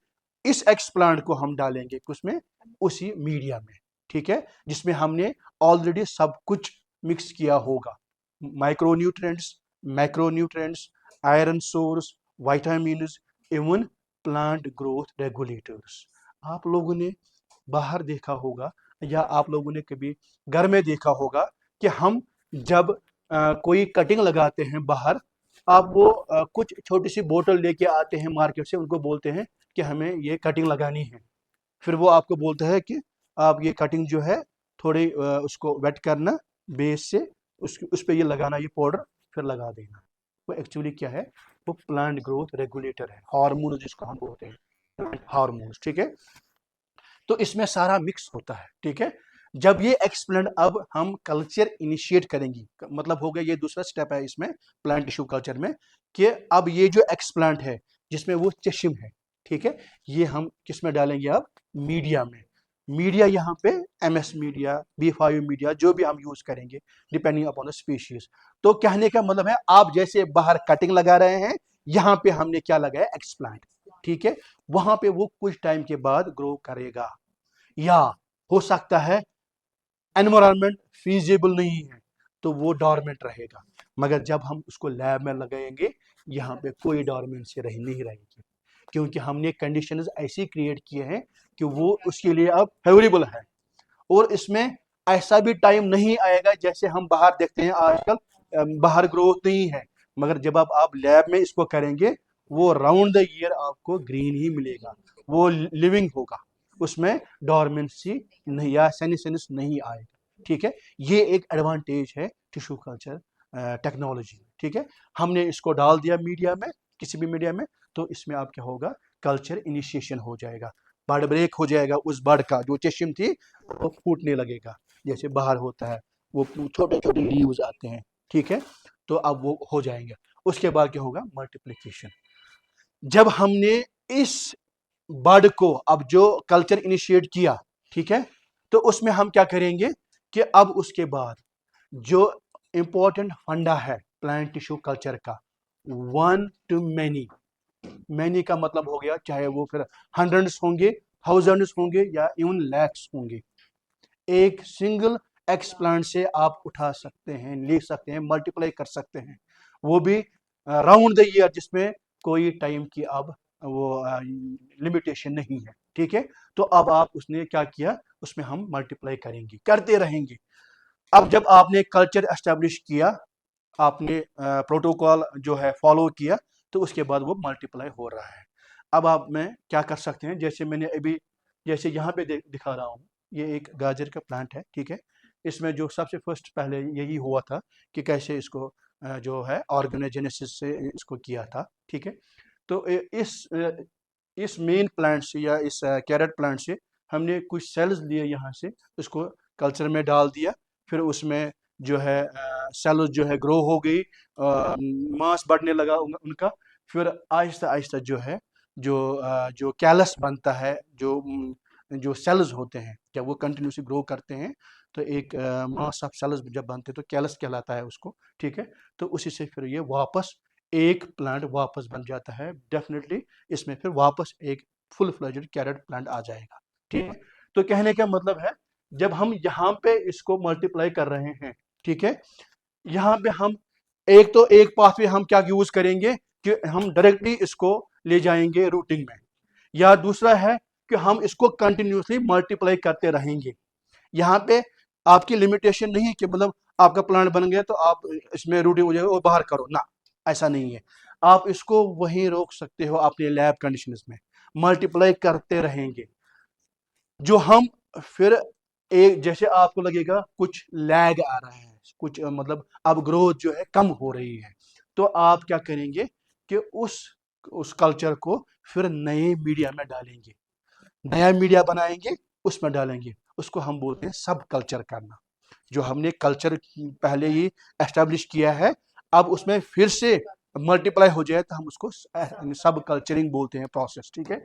इस एक्सप्लांट को हम डालेंगे उसमें, उसी मीडिया में, ठीक है, जिसमें हमने ऑलरेडी सब कुछ मिक्स किया होगा, micronutrients, macronutrients, iron source, vitamins, even plant growth regulators. आप लोगों ने बाहर देखा होगा या आप लोगों ने कभी घर में देखा होगा कि हम जब कोई कटिंग लगाते हैं बाहर, आप वो कुछ छोटी सी बोतल लेके आते हैं मार्केट से, उनको बोलते हैं कि हमें ये कटिंग लगानी है, फिर वो आपको बोलता है कि आप ये कटिंग जो है थोड़ी उसको वेट करना बेस से, उस पर ये लगाना ये पाउडर, फिर लगा देना। वो एक्चुअली क्या है, वो प्लांट ग्रोथ रेगुलेटर है, हार्मोन जिसको हम बोलते हैं, प्लांट हार्मोन्स, ठीक है। तो इसमें सारा मिक्स होता है, ठीक है। जब ये एक्सप्लेंट अब हम कल्चर इनिशिएट करेंगे, मतलब हो गया ये दूसरा स्टेप है इसमें प्लांट टिश्यू कल्चर में, कि अब ये जो एक्सप्लांट है जिसमें वो चश्म है, ठीक है, ये हम किस में डालेंगे, अब मीडिया में। मीडिया यहाँ पे एमएस मीडिया, B5 मीडिया, जो भी हम यूज करेंगे डिपेंडिंग अपॉन द स्पीशीज। तो कहने का मतलब है आप जैसे बाहर कटिंग लगा रहे हैं, यहाँ पे हमने क्या लगाया, एक्सप्लांट, ठीक है, वहां पे वो कुछ टाइम के बाद ग्रो करेगा, या हो सकता है एनवायरनमेंट फीजिबल नहीं है तो वो डॉर्मेंट रहेगा, मगर जब हम उसको लैब में लगाएंगे यहाँ पे कोई डॉर्मेंसी नहीं रहेगी, क्योंकि हमने कंडीशंस ऐसी क्रिएट किए हैं कि वो उसके लिए अब फेवरेबल है। और इसमें ऐसा भी टाइम नहीं आएगा जैसे हम बाहर देखते हैं आजकल, बाहर ग्रोथ नहीं है, मगर जब आप लैब में इसको करेंगे वो राउंड द ईयर आपको ग्रीन ही मिलेगा, वो लिविंग होगा, उसमें डॉर्मेंसी नहीं या सेनेसेंस नहीं आएगा। ठीक है, ये एक एडवांटेज है टिश्यू कल्चर टेक्नोलॉजी। ठीक है, हमने इसको डाल दिया मीडिया में, किसी भी मीडिया में, तो इसमें आप क्या होगा, कल्चर इनिशिएशन हो जाएगा, बर्ड ब्रेक हो जाएगा, उस बर्ड का जो चेशिम थी वो फूटने लगेगा, जैसे बाहर होता है वो छोटे छोटे लीव्स आते हैं। ठीक है, तो अब वो हो जाएंगे। उसके बाद क्या होगा, मल्टीप्लिकेशन। जब हमने इस बर्ड को अब जो कल्चर इनिशिएट किया, ठीक है, तो उसमें हम क्या करेंगे कि अब उसके बाद जो इंपॉर्टेंट फंडा है प्लांट टिश्यू कल्चर का, वन टू मैनी, मैनी का मतलब हो गया चाहे वो फिर हंड्रेड्स होंगे, थाउजेंड्स होंगे या इवन लैक्स होंगे, एक सिंगल एक्सप्लांट से आप उठा सकते हैं, ले सकते हैं, मल्टीप्लाई कर सकते हैं, वो भी राउंड द ईयर, जिसमें कोई टाइम की अब वो लिमिटेशन नहीं है। ठीक है, तो अब आप उसने क्या किया, उसमें हम मल्टीप्लाई करेंगे, करते रहेंगे। अब जब आपने कल्चर एस्टेब्लिश किया, आपने प्रोटोकॉल जो है फॉलो किया, तो उसके बाद वो मल्टीप्लाई हो रहा है। अब आप में क्या कर सकते हैं, जैसे मैंने अभी जैसे यहाँ पे दिखा रहा हूँ, ये एक गाजर का प्लांट है। ठीक है, इसमें जो सबसे फर्स्ट पहले यही हुआ था कि कैसे इसको जो है ऑर्गेनोजेनेसिस से इसको किया था। ठीक है, तो इस मेन प्लांट से या इस कैरेट प्लांट से हमने कुछ सेल्स लिए यहाँ से, उसको कल्चर में डाल दिया, फिर उसमें जो है सेल्स जो है ग्रो हो गई, मास बढ़ने लगा उनका, फिर आहिस्ता आहिस्ता जो है जो कैलस बनता है, जो सेल्स होते हैं जब वो कंटिन्यूसली ग्रो करते हैं, तो एक मास ऑफ सेल्स जब बनते हैं तो कैलस कहलाता है उसको। ठीक है, तो उसी से फिर ये वापस एक प्लांट वापस बन जाता है, डेफिनेटली इसमें फिर वापस एक फुल फ्लेज्ड कैरेट प्लांट आ जाएगा। ठीक है, तो कहने का मतलब है जब हम यहाँ पे इसको मल्टीप्लाई कर रहे हैं, ठीक है, यहाँ पे हम एक पाथवे हम क्या यूज करेंगे कि हम डायरेक्टली इसको ले जाएंगे रूटिंग में, या दूसरा है कि हम इसको कंटिन्यूसली मल्टीप्लाई करते रहेंगे। यहाँ पे आपकी लिमिटेशन नहीं है कि मतलब आपका प्लांट बन गया तो आप इसमें रूटिंग हो जाएगा और बाहर करो ना, ऐसा नहीं है। आप इसको वहीं रोक सकते हो अपने लैब कंडीशंस में, मल्टीप्लाई करते रहेंगे। जो हम फिर एक जैसे आपको लगेगा कुछ लैग आ रहा है, कुछ मतलब अब ग्रोथ जो है कम हो रही है, तो आप क्या करेंगे कि उस कल्चर को फिर नए मीडिया में डालेंगे, नया मीडिया बनाएंगे, उसमें डालेंगे, उसको हम बोलते हैं सब कल्चर करना। जो हमने कल्चर पहले ही एस्टेब्लिश किया है, अब उसमें फिर से मल्टीप्लाई हो जाए तो हम उसको सब कल्चरिंग बोलते हैं प्रोसेस। ठीक है,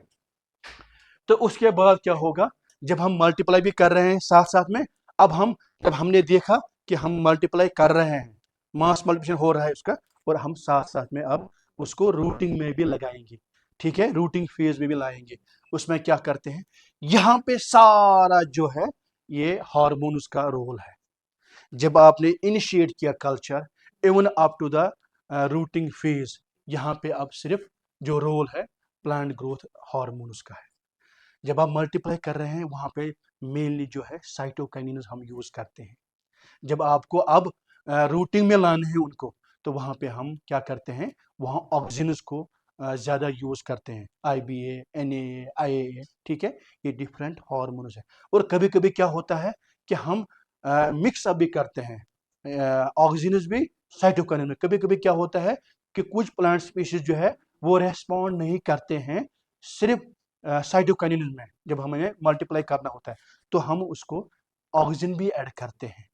तो उसके बाद क्या होगा, जब हम मल्टीप्लाई भी कर रहे हैं साथ साथ में, अब हम जब हमने देखा कि हम मल्टीप्लाई कर रहे हैं, मास मल्टीप्लिकेशन हो रहा है उसका, और हम साथ साथ में अब उसको रूटिंग में भी लगाएंगे। ठीक है, रूटिंग फेज में भी लाएंगे। उसमें क्या करते हैं, यहाँ पे सारा जो है ये हार्मोन्स का रोल है। जब आपने इनिशिएट किया culture even up to the rooting phase, यहाँ पे अब सिर्फ जो रोल है प्लांट ग्रोथ हार्मोन्स का है। जब आप मल्टीप्लाई कर रहे हैं वहाँ पे मेनली जो है साइटोकाइनिन्स हम यूज करते हैं। जब आपको अब रूटिंग में लाने हैं उनको, तो वहाँ पे हम क्या करते हैं, वहाँ ऑक्सीजन्स को ज़्यादा यूज करते हैं, IBA, NAA, IAA। ठीक है, ये डिफरेंट हार्मोन्स है। और कभी कभी क्या होता है कि हम मिक्स अप भी करते हैं ऑक्सीजन्स भी साइटोकाइनिन में। कभी कभी क्या होता है कि कुछ प्लांट स्पीशीज जो है वो रेस्पॉन्ड नहीं करते हैं सिर्फ साइटोकाइनिन में, जब हमें मल्टीप्लाई करना होता है तो हम उसको ऑक्सीजन भी ऐड करते हैं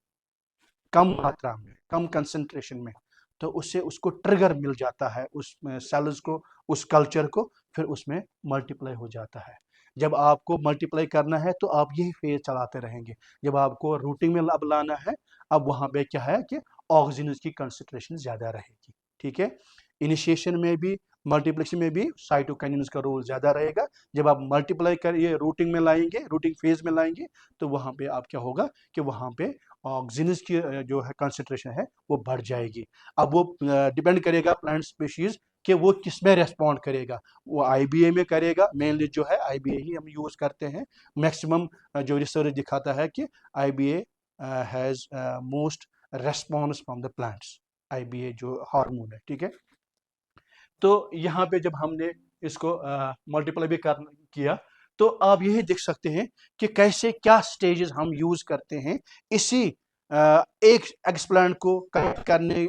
कम मात्रा में, कम कंसंट्रेशन में, तो उससे उसको ट्रिगर मिल जाता है उस सेल्स को, उस कल्चर को, फिर उसमें मल्टीप्लाई हो जाता है। जब आपको मल्टीप्लाई करना है तो आप यही फेज चलाते रहेंगे। जब आपको रूटिंग में अब लाना है, अब वहां पे क्या है कि ऑक्सीजन की कंसंट्रेशन ज्यादा रहेगी। ठीक है, इनिशिएशन में भी मल्टीप्लिकेशन में भी साइटोकाइनिन्स का रोल ज्यादा रहेगा। जब आप मल्टीप्लाई कर ये रूटिंग में लाएंगे, रूटिंग फेज में लाएंगे, तो वहां पे आप क्या होगा कि वहां पे ऑक्सीजन की जो है कंसंट्रेशन है वो बढ़ जाएगी। अब वो डिपेंड करेगा प्लांट स्पीशीज कि वो किस में रेस्पॉन्ड करेगा। वो IBA में करेगा, मेनली जो है IBA ही हम यूज करते हैं। मैक्सिमम जो रिसर्च दिखाता है कि IBA has most response from the plants, IBA जो हार्मोन है, ठीक है। तो यहाँ पे जब हमने इसको मल्टीप्लाई भी किया, तो आप यही देख सकते हैं कि कैसे क्या स्टेजेस हम यूज करते हैं इसी एक एक्सप्लांट को कनेक्ट करने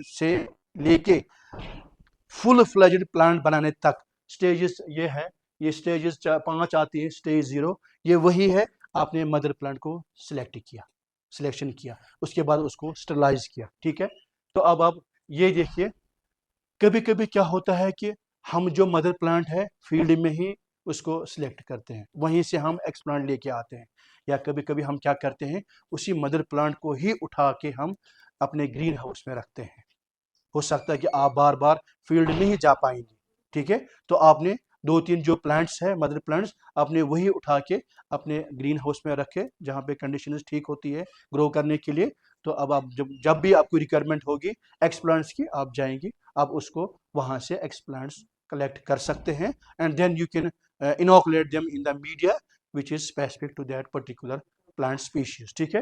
से लेके फुल फ्लेज्ड प्लांट बनाने तक। स्टेजेस ये है, ये स्टेजेस 5 आती है। स्टेज 0 ये वही है, आपने मदर प्लांट को सिलेक्शन किया, उसके बाद उसको स्टरलाइज किया, ठीक है। तो अब आप ये देखिए, कभी कभी क्या होता है कि हम जो मदर प्लांट है फील्ड में ही उसको सिलेक्ट करते हैं, वहीं से हम एक्सप्लांट लेके आते हैं। या कभी कभी हम क्या करते हैं, उसी मदर प्लांट को ही उठा के हम अपने ग्रीन हाउस में रखते हैं। हो सकता है कि आप बार बार फील्ड में ही जा पाएंगे, ठीक है। तो आपने 2-3 जो प्लांट्स है मदर प्लांट्स, आपने वही उठा के अपने ग्रीन हाउस में रखे जहाँ पे कंडीशंस ठीक होती है ग्रो करने के लिए। तो अब आप जब जब भी आपको रिक्वायरमेंट होगी एक्सप्लांट्स की, आप जाएंगी, आप उसको वहाँ से एक्सप्लांट्स कलेक्ट कर सकते हैं, and then you can inoculate them in the media which is specific to that particular plant species, ठीक है।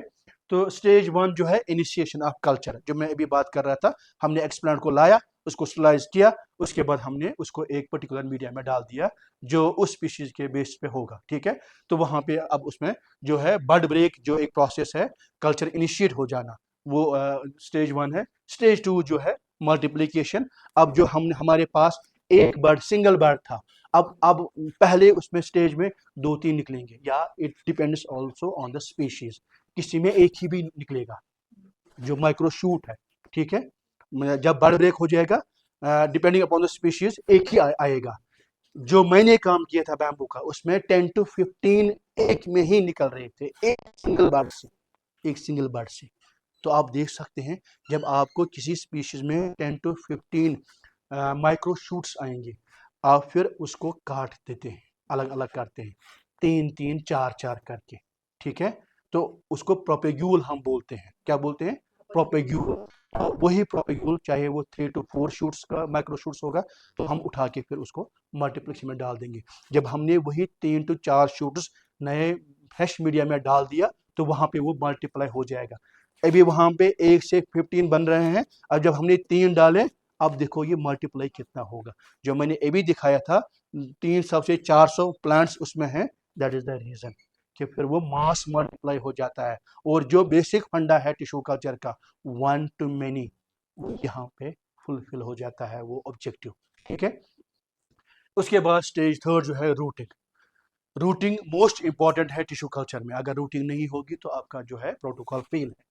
तो स्टेज 1 जो है इनिशिएशन ऑफ कल्चर, जो मैं अभी बात कर रहा था, हमने एक्सप्लांट को लाया, उसको स्टरलाइज किया, उसके बाद हमने उसको एक पर्टिकुलर मीडिया में डाल दिया जो उस स्पीशीज के बेस पे होगा, ठीक है। तो वहां पे अब उसमें जो है बड ब्रेक जो एक प्रोसेस है, कल्चर इनिशिएट हो जाना, वो स्टेज 1 है। स्टेज 2 जो है मल्टीप्लीकेशन। अब जो हमारे पास एक बर्ड, सिंगल बर्ड था, अब पहले उसमें स्टेज में 2-3 निकलेंगे, या it depends also on the species, किसी में एक ही भी निकलेगा जो माइक्रोशूट है, ठीक है। जब बर्ड ब्रेक हो जाएगा, डिपेंडिंग अपॉन द स्पीशीज एक ही आएगा। जो मैंने काम किया था बैम्बू का, उसमें 10 to 15 एक में ही निकल रहे थे, एक सिंगल बर्ड से। तो आप देख सकते हैं, जब आपको किसी स्पीशीज में 10 to 15 माइक्रोशूट्स आएंगे, आप फिर उसको काट देते हैं, अलग अलग करते हैं, 3-3 4-4 करके, ठीक है। तो उसको प्रोपेग्यूल हम बोलते हैं। क्या बोलते हैं? प्रोपेग्यूल। वही प्रोपेग्यूल चाहे वो 3 to 4 शूट्स का माइक्रोशूट्स होगा, तो हम उठा के फिर उसको मल्टीप्लेक्स में डाल देंगे। जब हमने वही 3 to 4 शूट्स नए फ्रेश मीडिया में डाल दिया, तो वहां पे वो मल्टीप्लाई हो जाएगा। अभी वहां पे 1 से 15 बन रहे हैं, अब जब हमने 3 डाले, अब देखो ये मल्टीप्लाई कितना होगा। जो मैंने अभी दिखाया था 300 से 400 प्लांट्स उसमें हैं, दैट इज द रीजन कि फिर वो मास मल्टीप्लाई हो जाता है। और जो बेसिक फंडा है टिश्यू कल्चर का, 1 to many, यहाँ पे फुलफिल हो जाता है वो ऑब्जेक्टिव, ठीक है। उसके बाद स्टेज 3 जो है रूटिंग। रूटिंग मोस्ट इंपॉर्टेंट है टिश्यू कल्चर में। अगर रूटिंग नहीं होगी तो आपका जो है प्रोटोकॉल फेल है।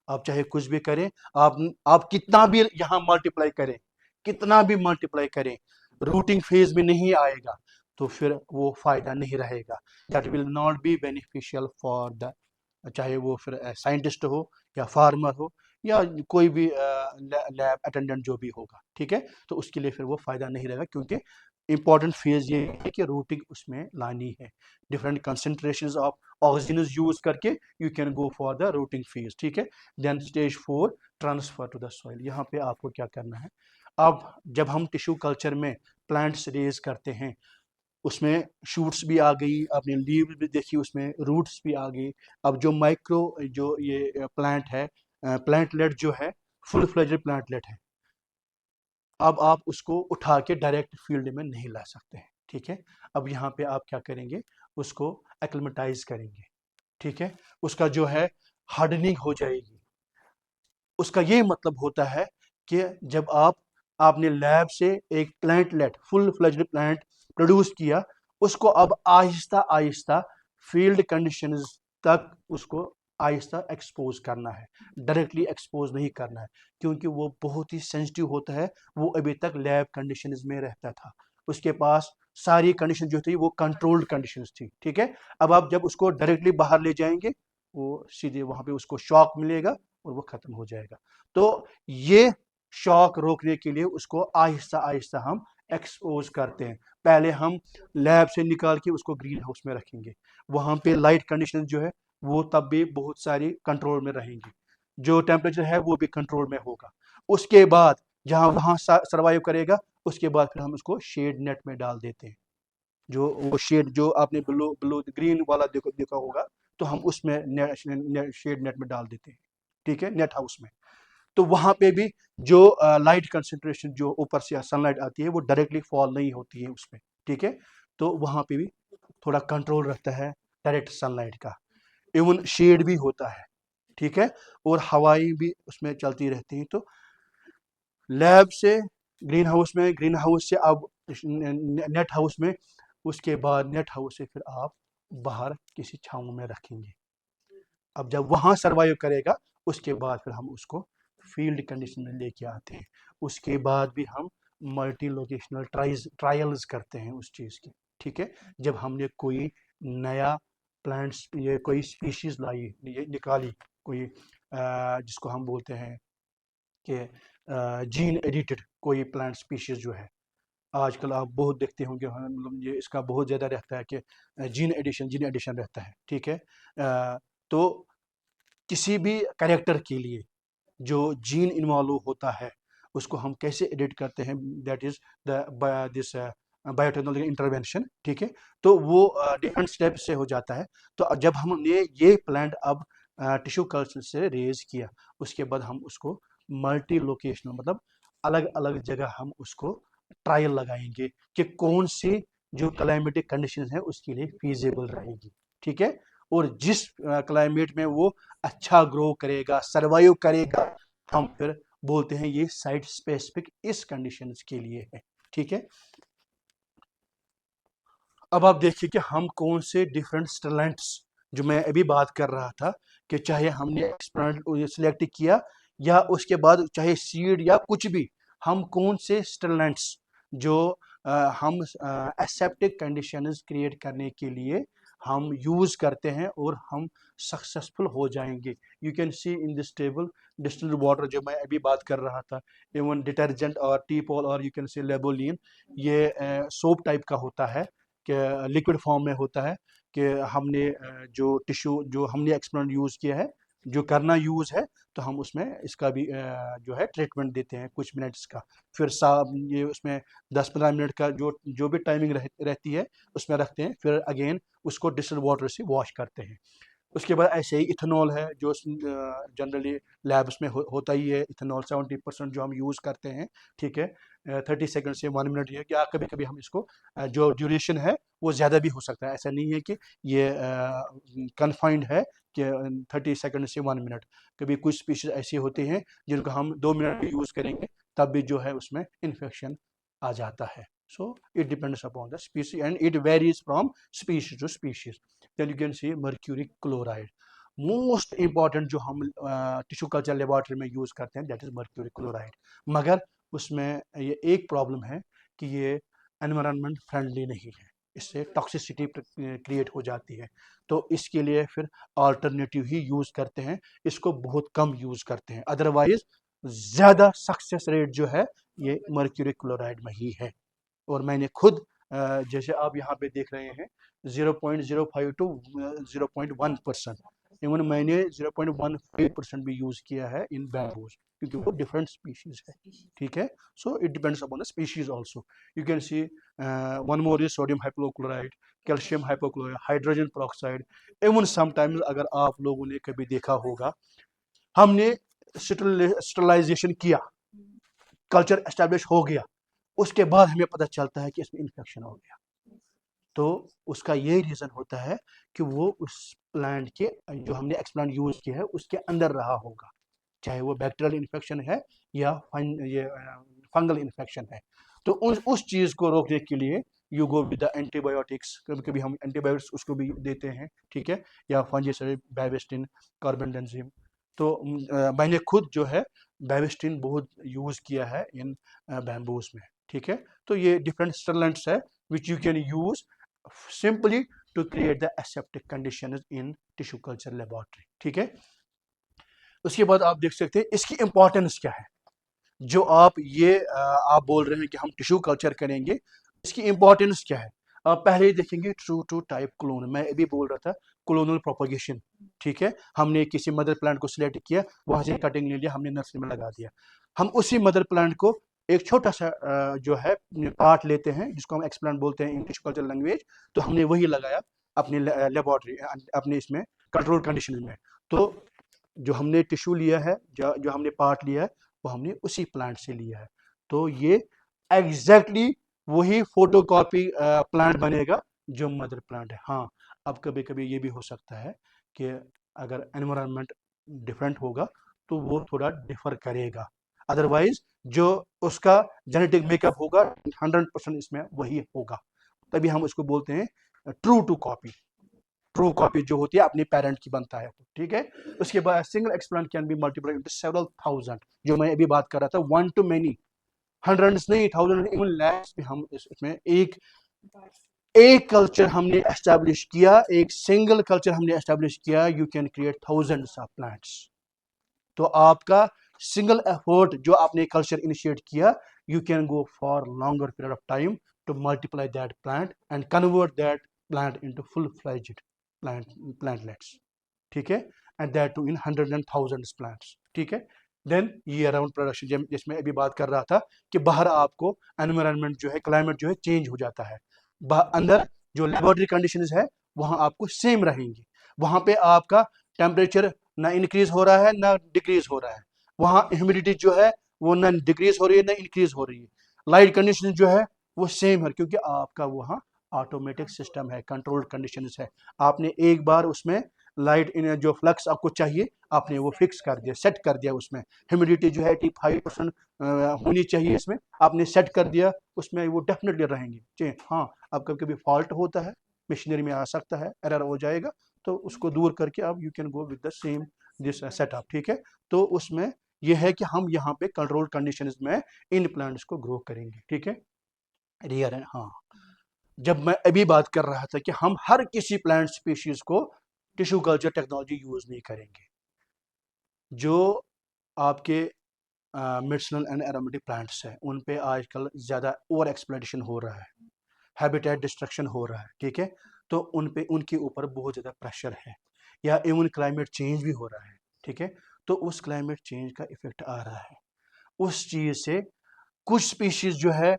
आप चाहे कुछ भी करें, आप कितना भी यहाँ मल्टीप्लाई करें, कितना भी मल्टीप्लाई करें, रूटिंग फेज में नहीं आएगा तो फिर वो फायदा नहीं रहेगा। That will not be beneficial for the, चाहे वो फिर साइंटिस्ट हो या फार्मर हो या कोई भी लैब अटेंडेंट जो भी होगा, ठीक है। तो उसके लिए फिर वो फायदा नहीं रहेगा, क्योंकि इंपॉर्टेंट फेज ये है कि रूटिंग उसमें लानी है। Different concentrations of oxygen use करके you can go for the rooting phase, ठीक है। Then stage 4 transfer to the soil. यहाँ पे आपको क्या करना है, अब जब हम टिश्यू कल्चर में प्लांट्स रेज करते हैं, उसमें शूट्स भी आ गई, आपने लीव भी देखी, उसमें रूट्स भी आ गई। अब जो माइक्रो जो ये प्लांट है, प्लांटलेट जो है, फुल फ्लेज्ड प्लांटलेट है, अब आप उसको उठा के डायरेक्ट फील्ड में नहीं ला सकते हैं, ठीक है। अब यहाँ पे आप क्या करेंगे, उसको एक्लिमेटाइज करेंगे, ठीक है। उसका जो है हार्डनिंग हो जाएगी। उसका ये मतलब होता है कि जब आपने लैब से एक plantlet, full fledged plant produce किया, उसको अब आहिस्ता आहिस्ता फील्ड कंडीशंस तक उसको आहिस्ता एक्सपोज करना है, डायरेक्टली एक्सपोज नहीं करना है, क्योंकि वो बहुत ही सेंसिटिव होता है। वो अभी तक लैब कंडीशंस में रहता था, उसके पास सारी कंडीशन जो थी वो कंट्रोल्ड कंडीशंस थी, ठीक है। अब आप जब उसको डायरेक्टली बाहर ले जाएंगे, वो सीधे वहां पे उसको शॉक मिलेगा और वो खत्म हो जाएगा। तो ये शॉक रोकने के लिए उसको आहिस्ता आहिस्ता हम एक्सपोज करते हैं। पहले हम लैब से निकाल के उसको ग्रीन हाउस में रखेंगे, वहां पे लाइट कंडीशन जो है वो तब भी बहुत सारी कंट्रोल में रहेंगी, जो टेम्परेचर है वो भी कंट्रोल में होगा। उसके बाद जहां वहां सर्वाइव करेगा, उसके बाद फिर हम उसको शेड नेट में डाल देते हैं। जो वो शेड जो आपने ब्लू ब्लू ग्रीन वाला देखा होगा, तो हम उसमें शेड नेट में डाल देते हैं, ठीक है, नेट हाउस में। तो वहाँ पे भी जो लाइट कंसंट्रेशन जो ऊपर से सनलाइट आती है वो डायरेक्टली फॉल नहीं होती है उसमें, ठीक है। तो वहाँ पे भी थोड़ा कंट्रोल रहता है डायरेक्ट सनलाइट का। इवन शेड भी होता है, ठीक है, और हवाएं भी उसमें चलती रहती हैं। तो लैब से ग्रीन हाउस में, ग्रीन हाउस से अब नेट हाउस में, उसके बाद नेट हाउस से फिर आप बाहर किसी छांव में रखेंगे। अब जब वहाँ सर्वाइव करेगा उसके बाद फिर हम उसको फील्ड कंडीशन में लेके आते हैं। उसके बाद भी हम मल्टी लोकेशनल ट्रायल्स करते हैं उस चीज़ की, ठीक है। जब हमने कोई नया प्लांट्स, ये कोई स्पीशीज लाई, ये निकाली कोई जिसको हम बोलते हैं कि जीन एडिटेड कोई प्लांट स्पीशीज जो है, आजकल आप बहुत देखते होंगे, मतलब ये इसका बहुत ज़्यादा रहता है कि जीन एडिशन रहता है, ठीक है। तो किसी भी कैरेक्टर के लिए जो जीन इन्वॉल्व होता है उसको हम कैसे एडिट करते हैं, that is the this biotechnology intervention, ठीक है। तो वो डिफरेंट स्टेप से हो जाता है। तो जब हमने ये प्लांट अब टिश्यू कल्चर से रेज किया, उसके बाद हम उसको मल्टी लोकेशनल, मतलब अलग अलग जगह हम उसको ट्रायल लगाएंगे कि कौन सी जो क्लाइमेटिक कंडीशन है उसके लिए फीजेबल रहेगी, ठीक है। और जिस क्लाइमेट में वो अच्छा ग्रो करेगा, सरवाइव करेगा, हम फिर बोलते हैं ये साइट स्पेसिफिक इस कंडीशंस के लिए है, ठीक है। अब आप देखिए कि हम कौन से डिफरेंट स्टैलेंट्स, जो मैं अभी बात कर रहा था, कि चाहे हमने एक्सपेरिमेंट सिलेक्ट किया या उसके बाद चाहे सीड या कुछ भी, हम कौन से स्टैलेंट्स जो हम एसेप्टिक कंडीशंस क्रिएट करने के लिए हम यूज़ करते हैं और हम सक्सेसफुल हो जाएंगे। You can C in this table distilled water, जो मैं अभी बात कर रहा था, इवन डिटर्जेंट और टीपॉल और यू कैन सी लेबोलिन, ये सोप टाइप का होता है कि लिक्विड फॉर्म में होता है, कि हमने जो टिश्यू जो हमने एक्सपेरिमेंट यूज़ किया है, जो करना यूज़ है, तो हम उसमें इसका भी जो है ट्रीटमेंट देते हैं कुछ मिनट्स का। फिर साफ ये उसमें 10-15 मिनट का जो भी टाइमिंग रहती है उसमें रखते हैं, फिर अगेन उसको डिस्टिल्ड वाटर से वॉश करते हैं। उसके बाद ऐसे ही इथेनॉल है जो जनरली लैब्स में होता ही है, इथेनॉल 70% जो हम यूज़ करते हैं, ठीक है। 30 सेकंड से 1 मिनट, ये या कभी कभी हम इसको जो ड्यूरेशन है वो ज़्यादा भी हो सकता है, ऐसा नहीं है कि ये कन्फाइंड है कि 30 सेकंड से 1 मिनट। कभी कुछ स्पीशीज ऐसी होती हैं जिनको हम 2 मिनट भी यूज़ करेंगे तब भी जो है उसमें इन्फेक्शन आ जाता है। So it depends upon the species and it varies from species to species. then you can see mercury chloride, most important जो हम टिश्यू कल्चर लेबोरेटरी में यूज़ करते हैं, दैट इज़ मर्क्यूरी क्लोराइड। मगर उसमें ये एक प्रॉब्लम है कि ये एनवायरनमेंट फ्रेंडली नहीं है, इससे टॉक्सिसिटी क्रिएट हो जाती है। तो इसके लिए फिर अल्टरनेटिव ही यूज़ करते हैं, इसको बहुत कम यूज़ करते हैं। अदरवाइज ज़्यादा सक्सेस रेट जो है ये मर्क्यूरी क्लोराइड में ही है। और मैंने खुद जैसे आप यहाँ पे देख रहे हैं 0.05 टू 0.1%, इवन मैंने 0.15% भी यूज़ किया है इन बैम्बूज, क्योंकि वो डिफरेंट स्पीशीज है, ठीक है। So it depends upon the species also. You can see one more is sodium hypochloride, calcium hypochloride, hydrogen peroxide. Even sometimes अगर आप लोगों ने कभी देखा होगा, हमने स्टरलाइजेशन किया, कल्चर एस्टेब्लिश हो गया, उसके बाद हमें पता चलता है कि इसमें इन्फेक्शन हो गया। तो उसका ये रीज़न होता है कि वो उस प्लांट के जो हमने एक्सप्लांट यूज़ किया है उसके अंदर रहा होगा, चाहे वो बैक्टीरियल इन्फेक्शन है या ये फंगल इन्फेक्शन है। तो उस चीज़ को रोकने के लिए you go with the antibiotics, कभी कभी हम एंटीबायोटिक्स उसको भी देते हैं, ठीक है, या फंजीसाइड, बैविस्टिन, कार्बेंडाजिम। तो मैंने खुद जो है बैविस्टिन बहुत यूज़ किया है इन बैम्बूस में, ठीक है। तो ये डिफरेंट स्टरलेंट्स है which you can use simply to create the aseptic conditions in tissue culture laboratory, ठीक है। उसके बाद आप देख सकते हैं इसकी इंपॉर्टेंस क्या है। जो आप ये आप बोल रहे हैं कि हम टिश्यू कल्चर करेंगे, इसकी इंपॉर्टेंस क्या है। आप पहले ही देखेंगे ट्रू टू टाइप क्लोन, मैं अभी बोल रहा था क्लोनल प्रोपोगेशन, ठीक है। हमने किसी मदर प्लांट को सिलेक्ट किया, वहां से कटिंग ले लिया, हमने नर्सरी में लगा दिया। हम उसी मदर प्लांट को एक छोटा सा जो है पार्ट लेते हैं जिसको हम एक्सप्लांट बोलते हैं इन टिश्यू कल्चर लैंग्वेज, तो हमने वही लगाया अपनी लेबोरेटरी, अपने इसमें कंट्रोल कंडीशन में। तो जो हमने टिश्यू लिया है, जो हमने पार्ट लिया है, वो हमने उसी प्लांट से लिया है। तो ये एग्जैक्टली वही फोटोकॉपी प्लांट बनेगा जो मदर प्लांट है। हाँ, अब कभी कभी ये भी हो सकता है कि अगर एनवायरनमेंट डिफरेंट होगा तो वो थोड़ा डिफर करेगा, अदरवाइज जो उसका जेनेटिक मेकअप होगा 100% इसमें वही होगा, तभी हम उसको बोलते हैं true to copy. True copy जो होती है अपने पेरेंट की बनता है, ठीक है। उसके बाद single explant can be multiplied into several thousand, जो मैं अभी बात कर रहा था, वन टू मेनी, हंड्रेड्स नहीं, थाउजेंड, इवन लैक्स भी हम इसमें एक कल्चर हमने एस्टैब्लिश किया, एक सिंगल कल्चर हमने एस्टैब्लिश किया, you can create thousands of plants. तो आपका सिंगल एफर्ट जो आपने कल्चर इनिशिएट किया, you can go for longer period of time to multiply that plant and convert that plant into full fledged plantlets, ठीक है, and that too in hundred and thousands plants, ठीक है। Then ये around production, जिसमें अभी बात कर रहा था कि बाहर आपको एनवायरनमेंट जो है, क्लाइमेट जो है चेंज हो जाता है, अंदर जो लेबोरेटरी कंडीशंस है वहां आपको सेम रहेंगी। वहां पे आपका टेम्परेचर ना इंक्रीज हो रहा है ना डिक्रीज हो रहा है, वहां ह्यूमिडिटी जो है वो ना डिक्रीज हो रही है ना इंक्रीज हो रही है, लाइट कंडीशन जो है वो सेम है, क्योंकि आपका वहाँ ऑटोमेटिक सिस्टम है, कंट्रोल्ड कंडीशंस है। आपने एक बार उसमें लाइट इन जो फ्लक्स आपको चाहिए आपने वो फिक्स कर दिया, सेट कर दिया, उसमें ह्यूमिडिटी जो है 85% होनी चाहिए, इसमें आपने सेट कर दिया, उसमें वो डेफिनेटली रहेंगे। हाँ, अब कभी कभी फॉल्ट होता है, मशीनरी में आ सकता है, एरर हो जाएगा, तो उसको दूर करके आप you can go with the same this setup, ठीक है। तो उसमें यह है कि हम यहाँ पे कंट्रोल कंडीशंस में इन प्लांट्स को ग्रो करेंगे, ठीक है। रियर है, हाँ। जब मैं अभी बात कर रहा था कि हम हर किसी प्लांट स्पीशीज को टिश्यू कल्चर टेक्नोलॉजी यूज नहीं करेंगे, जो आपके मेडिसिनल एंड एरोमेटिक प्लांट्स हैं उन पे आजकल ज़्यादा ओवर एक्सप्लॉइटेशन हो रहा है, हैबिटेट डिस्ट्रक्शन हो रहा है, ठीक है। तो उन पे उनके ऊपर बहुत ज़्यादा प्रेशर है, या इवन क्लाइमेट चेंज भी हो रहा है, ठीक है। तो उस क्लाइमेट चेंज का इफेक्ट आ रहा है, उस चीज़ से कुछ स्पीशीज जो है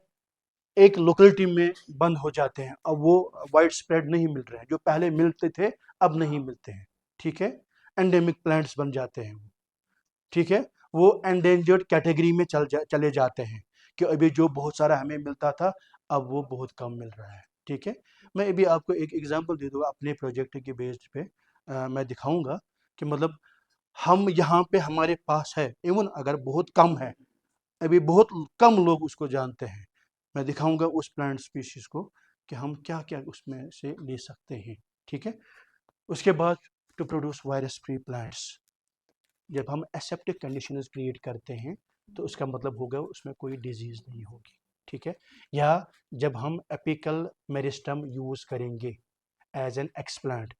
एक लोकेलिटी में बंद हो जाते हैं, अब वो वाइड स्प्रेड नहीं मिल रहे हैं, जो पहले मिलते थे अब नहीं मिलते हैं, ठीक है। एंडेमिक प्लांट्स बन जाते हैं वो, ठीक है, वो एंडेंजर्ड कैटेगरी में चले जाते हैं, कि अभी जो बहुत सारा हमें मिलता था अब वो बहुत कम मिल रहा है, ठीक है। मैं अभी आपको एक एग्जांपल दे दूंगा अपने प्रोजेक्ट के बेस्ड पे, मैं दिखाऊंगा कि मतलब हम यहाँ पे हमारे पास है, इवन अगर बहुत कम है, अभी बहुत कम लोग उसको जानते हैं, मैं दिखाऊंगा उस प्लांट स्पीशीज को कि हम क्या क्या उसमें से ले सकते हैं, ठीक है। उसके बाद to produce virus free plants, जब हम एसेप्टिक कंडीशंस क्रिएट करते हैं तो उसका मतलब होगा उसमें कोई डिजीज नहीं होगी, ठीक है। या जब हम एपिकल मेरिस्टम यूज करेंगे as an explant,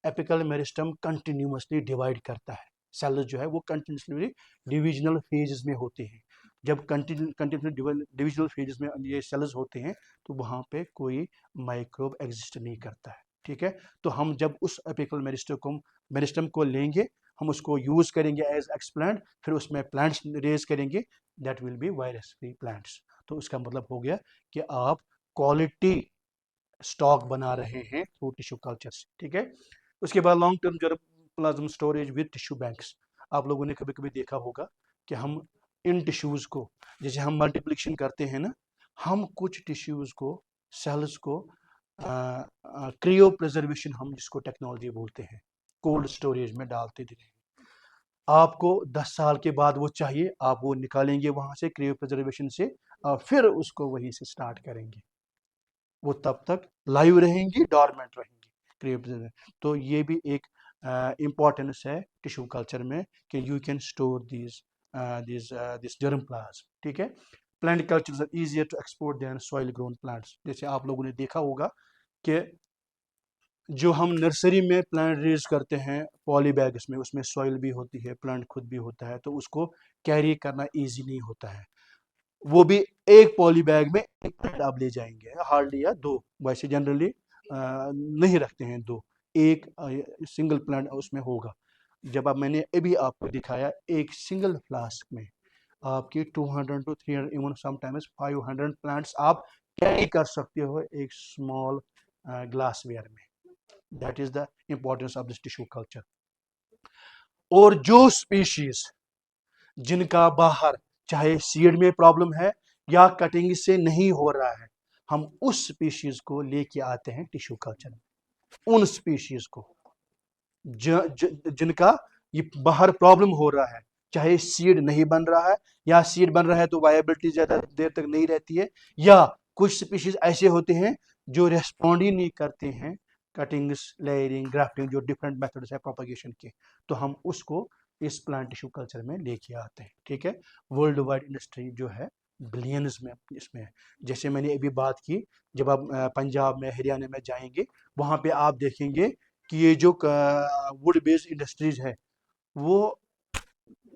apical meristem continuously divide करता है, सेल्स जो है वो कंटिन्यूसली डिविजनल फेजेस में होते हैं, जब कंटिन्यूसली डिविजनल फेजेस में ये सेल्स होते हैं तो वहाँ पे कोई माइक्रोब एग्जिस्ट नहीं करता है, ठीक है। तो हम जब उस एपिकल मेरिस्टम को लेंगे, हम उसको यूज करेंगे एज एक्सप्लांट, फिर उसमें प्लांट्स रेज करेंगे, that will be virus free plants. तो उसका मतलब हो गया कि आप क्वालिटी स्टॉक बना रहे हैं थ्रू टिश्यू कल्चर से, ठीक है। उसके बाद long term germplasm storage with tissue banks, आप लोगों ने कभी कभी देखा होगा कि हम इन टिश्यूज को, जैसे हम मल्टीप्लिकेशन करते हैं ना, हम कुछ टिश्यूज को, सेल्स को क्रियो प्रिजर्वेशन हम जिसको टेक्नोलॉजी बोलते हैं, कोल्ड स्टोरेज में डालते थे, आपको 10 साल के बाद वो चाहिए, आप वो निकालेंगे वहां से क्रियो प्रिजर्वेशन से, फिर उसको वहीं से स्टार्ट करेंगे, वो तब तक लाइव रहेंगी, डॉर्मेंट रहेंगी क्रियो। तो ये भी एक इम्पोर्टेंस है टिश्यू कल्चर में कि you can store this germ plasm, ठीक है। Plant culture are easier to export than soil grown plants, जैसे आप लोगों ने देखा होगा कि जो हम नर्सरी में प्लांट रेज करते हैं पॉली बैग्स में, उसमें सॉइल भी होती है, प्लांट खुद भी होता है, तो उसको कैरी करना इजी नहीं होता है, वो भी एक पॉली बैग में एक प्लांट आप ले जाएंगे हार्डली, या दो, वैसे जनरली नहीं रखते हैं दो, एक सिंगल प्लांट उसमें होगा। जब आप मैंने अभी आपको दिखाया एक सिंगल फ्लास्क में आपकी 200 टू 300 इवन समटाइम्स 500 प्लांट्स आप कैरी कर सकते हो एक स्मॉल ग्लासवेयर में, that is the importance of this tissue culture. और जो स्पीशीज जिनका बाहर चाहे सीड में प्रॉब्लम है या कटिंग से नहीं हो रहा है, हम उस स्पीशीज को लेके आते हैं टिश्यू कल्चर में। उन स्पीशीज को जिनका ये बाहर प्रॉब्लम हो रहा है, चाहे सीड नहीं बन रहा है या सीड बन रहा है तो वायबिलिटी ज्यादा देर तक नहीं रहती है, या कुछ स्पीशीज ऐसे होते हैं जो रेस्पॉन्ड ही नहीं करते हैं कटिंग्स, लेयरिंग, ग्राफ्टिंग, जो डिफरेंट मेथड्स है प्रोपगेशन के, तो हम उसको इस प्लांट टिश्यू कल्चर में लेके आते हैं। ठीक है, वर्ल्ड वाइड इंडस्ट्री जो है बिलियंस में इसमें है। जैसे मैंने अभी बात की, जब आप पंजाब में, हरियाणा में जाएंगे, वहां पे आप देखेंगे कि ये जो वुड बेस्ड इंडस्ट्रीज है वो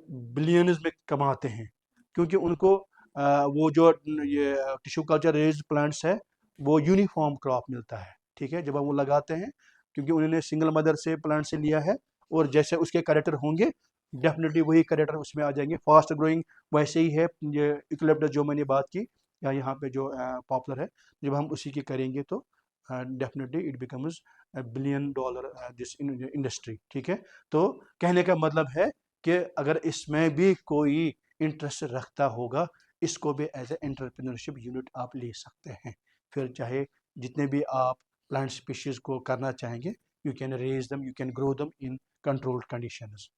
बिलियंस में कमाते हैं, क्योंकि उनको वो जो ये टिश्यू कल्चर रेज्ड प्लांट्स है वो यूनिफॉर्म क्रॉप मिलता है। ठीक है, जब हम वो लगाते हैं, क्योंकि उन्होंने सिंगल मदर से प्लांट से लिया है, और जैसे उसके कैरेक्टर होंगे डेफिनेटली वही कैरेक्टर उसमें आ जाएंगे, फास्ट ग्रोइंग। वैसे ही है ये यूकेलिप्टस जो मैंने बात की, या यहाँ पे जो पॉपुलर है, जब हम उसी की करेंगे तो definitely it becomes billion dollar this industry. ठीक है, तो कहने का मतलब है कि अगर इसमें भी कोई इंटरेस्ट रखता होगा, इसको भी एज ए एंटरप्रेन्योरशिप यूनिट आप ले सकते हैं। फिर चाहे जितने भी आप प्लांट स्पीशीज को करना चाहेंगे, यू कैन रेज दम, यू कैन ग्रो दम इन कंट्रोल्ड कंडीशंस।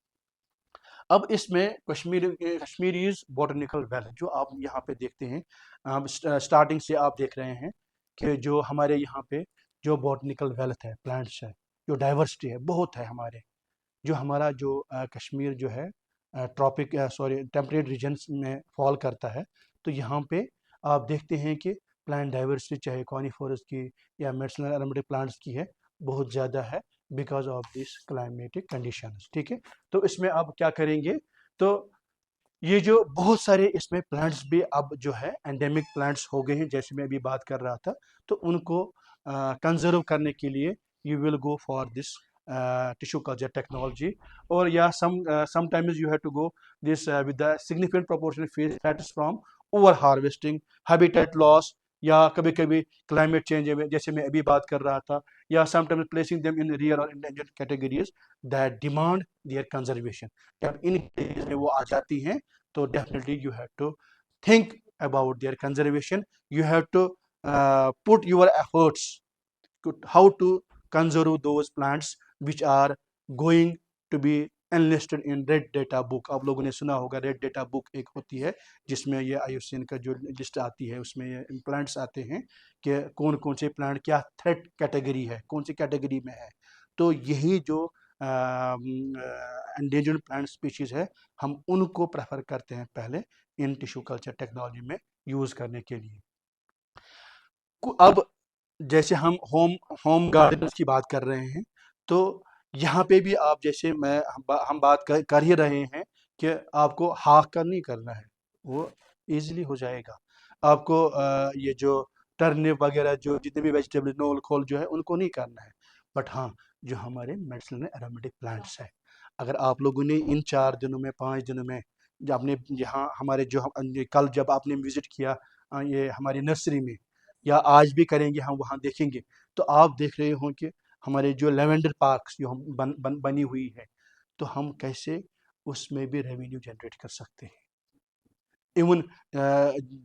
अब इसमें कश्मीरीज बॉटनिकल वेल जो आप यहाँ पे देखते हैं, आप स्टार्टिंग से आप देख रहे हैं कि जो हमारे यहाँ पे जो बॉटनिकल वेल्थ है, प्लांट्स है, जो डाइवर्सिटी है बहुत है हमारे, जो हमारा जो कश्मीर जो है ट्रॉपिक सॉरी टेम्परेट रीजन्स में फॉल करता है, तो यहाँ पे आप देखते हैं कि प्लांट डाइवर्सिटी चाहे कॉनिफोरस की या मेडिसिनल एरोमेटिक प्लांट्स की है, बहुत ज़्यादा है because of this climatic conditions. ठीक है, तो इसमें आप क्या करेंगे, तो ये जो बहुत सारे इसमें प्लांट्स भी अब जो है एंडेमिक प्लांट्स हो गए हैं, जैसे मैं अभी बात कर रहा था, तो उनको कंजर्व करने के लिए you will go for this tissue culture technology, और या sometimes you have to go this with the significant proportion face threats from over harvesting, habitat loss, या कभी कभी क्लाइमेट चेंज में, जैसे मैं अभी बात कर रहा था, या sometimes placing them in rare और endangered categories that demand their conservation. जब इन categories में वो आ जाती हैं, तो definitely you have to think about their conservation. You have to put your efforts to how to conserve those plants which are going to be enlisted in red data book. आप लोगों ने सुना होगा रेड डेटा बुक एक होती है, जिसमें ये IUCN का जो लिस्ट आती है, उसमें ये प्लांट्स आते हैं कि कौन कौन से प्लांट क्या थ्रेट कैटेगरी है, कौन सी कैटेगरी में है। तो यही जो एंडेंजर्ड प्लांट स्पीशीज है, हम उनको प्रेफर करते हैं पहले इन टिश्यू कल्चर टेक्नोलॉजी में यूज करने के लिए। अब जैसे हम होम गार्डन्स की बात कर रहे हैं, तो यहाँ पे भी आप जैसे हम बात कर ही रहे हैं कि आपको हाक का नहीं करना है, वो इजीली हो जाएगा। आपको ये जो टर्निप वगैरह जो जितने भी वेजिटेबल नोल खोल जो है उनको नहीं करना है, बट हाँ जो हमारे मेडिसिनल एरोमेटिक प्लांट्स है, अगर आप लोगों ने इन 4 दिनों में 5 दिनों में जब आपने यहाँ हमारे जो कल जब आपने विजिट किया ये हमारी नर्सरी में, या आज भी करेंगे हम वहाँ देखेंगे, तो आप देख रहे हो कि हमारे जो लेवेंडर पार्क्स जो हम बनी हुई है, तो हम कैसे उसमें भी रेवेन्यू जनरेट कर सकते हैं। इवन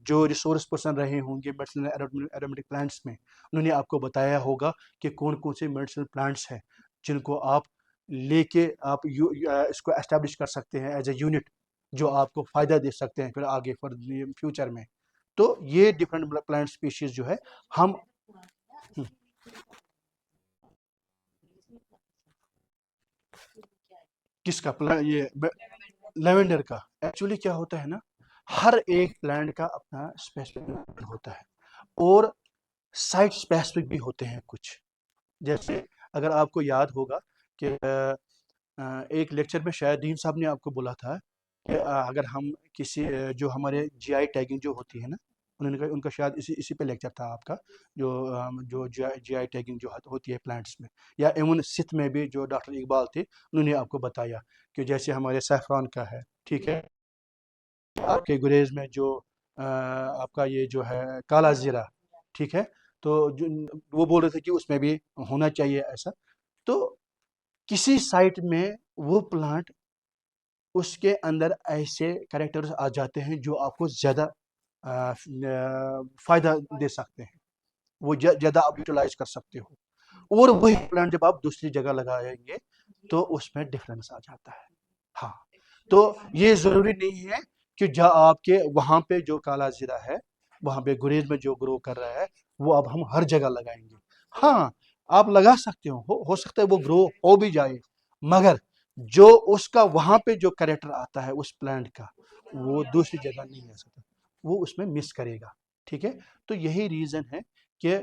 जो रिसोर्स पर्सन रहे होंगे मेडिसिनल एरोमेटिक प्लांट्स में, उन्होंने आपको बताया होगा कि कौन कौन से मेडिसिनल प्लांट्स हैं जिनको आप लेके आप इसको एस्टेब्लिश कर सकते हैं एज ए यूनिट, जो आपको फ़ायदा दे सकते हैं फिर आगे फॉर फ्यूचर में। तो ये डिफरेंट प्लांट स्पीशीज जो है हम किसका प्लांट ये लेवेंडर का एक्चुअली क्या होता है ना, हर एक प्लांट का अपना स्पेसिफिक होता है, और साइट स्पेसिफिक भी होते हैं कुछ। जैसे अगर आपको याद होगा कि एक लेक्चर में शायद दीन साहब ने आपको बोला था कि अगर हम किसी जो हमारे GI टैगिंग जो होती है ना, उन्होंने कहा उनका शायद इसी पे लेक्चर था आपका, जो GI टैगिंग जो होती है प्लांट्स में, या इवन सिथ में भी जो डॉक्टर इकबाल थे उन्होंने आपको बताया कि जैसे हमारे सैफरान का है, ठीक है, आपके गुरेज में जो आपका ये जो है काला जीरा, ठीक है, तो जो वो बोल रहे थे कि उसमें भी होना चाहिए ऐसा। तो किसी साइट में वो प्लांट उसके अंदर ऐसे कैरेक्टर्स आ जाते हैं जो आपको ज़्यादा फ़ायदा दे सकते हैं, वो ज़्यादा आप यूटिलाइज कर सकते हो। और वही प्लांट जब आप दूसरी जगह लगाएंगे तो उसमें डिफरेंस आ जाता है। हाँ, तो ये ज़रूरी नहीं है कि जहाँ आपके वहाँ पे जो काला जीरा है, वहाँ पे गुरेज में जो ग्रो कर रहा है, वो अब हम हर जगह लगाएंगे। हाँ, आप लगा सकते हो सकता है वो ग्रो हो भी जाए, मगर जो उसका वहाँ पे जो कैरेक्टर आता है उस प्लांट का, वो दूसरी जगह नहीं आ सकता, वो उसमें मिस करेगा। ठीक है, तो यही रीज़न है कि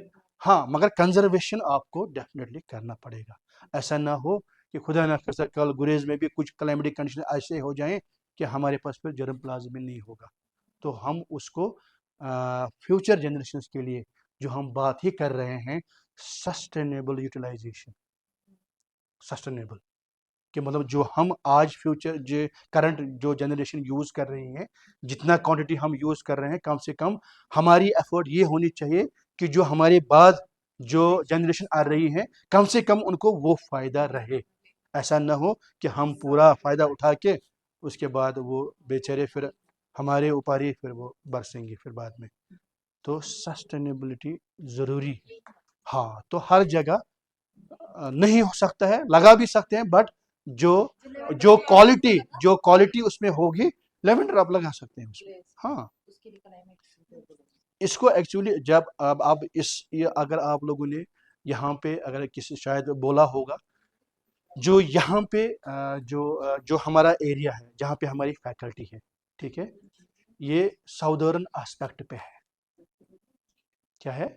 हाँ, मगर कंजर्वेशन आपको डेफिनेटली करना पड़ेगा। ऐसा ना हो कि खुदा ना खास्ता कल गुरेज में भी कुछ क्लाइमेटिक कंडीशन ऐसे हो जाएं कि हमारे पास फिर जर्म प्लाज्म नहीं होगा। तो हम उसको फ्यूचर जनरेशन के लिए जो हम बात ही कर रहे हैं, सस्टेनेबल यूटिलाइजेशन, सस्टेनेबल कि मतलब जो हम आज फ्यूचर जो करंट जो जनरेशन यूज़ कर रही है, जितना क्वांटिटी हम यूज़ कर रहे हैं, कम से कम हमारी एफर्ट ये होनी चाहिए कि जो हमारे बाद जो जनरेशन आ रही है, कम से कम उनको वो फ़ायदा रहे। ऐसा ना हो कि हम पूरा फ़ायदा उठा के उसके बाद वो बेचारे फिर हमारे ऊपर ही फिर वो बरसेंगे फिर बाद में। तो सस्टेनेबिलिटी ज़रूरी है। हाँ, तो हर जगह नहीं हो सकता है, लगा भी सकते हैं, बट जो जो क्वालिटी उसमें होगी, लेवेंडर आप लगा सकते हैं उसमें। हाँ, इसको एक्चुअली जब अब आप ये अगर आप लोगों ने यहाँ पे अगर किसी शायद बोला होगा, जो यहाँ पे जो हमारा एरिया है जहाँ पे हमारी फैकल्टी है, ठीक है, ये साउदर्न एस्पेक्ट पे है। क्या है?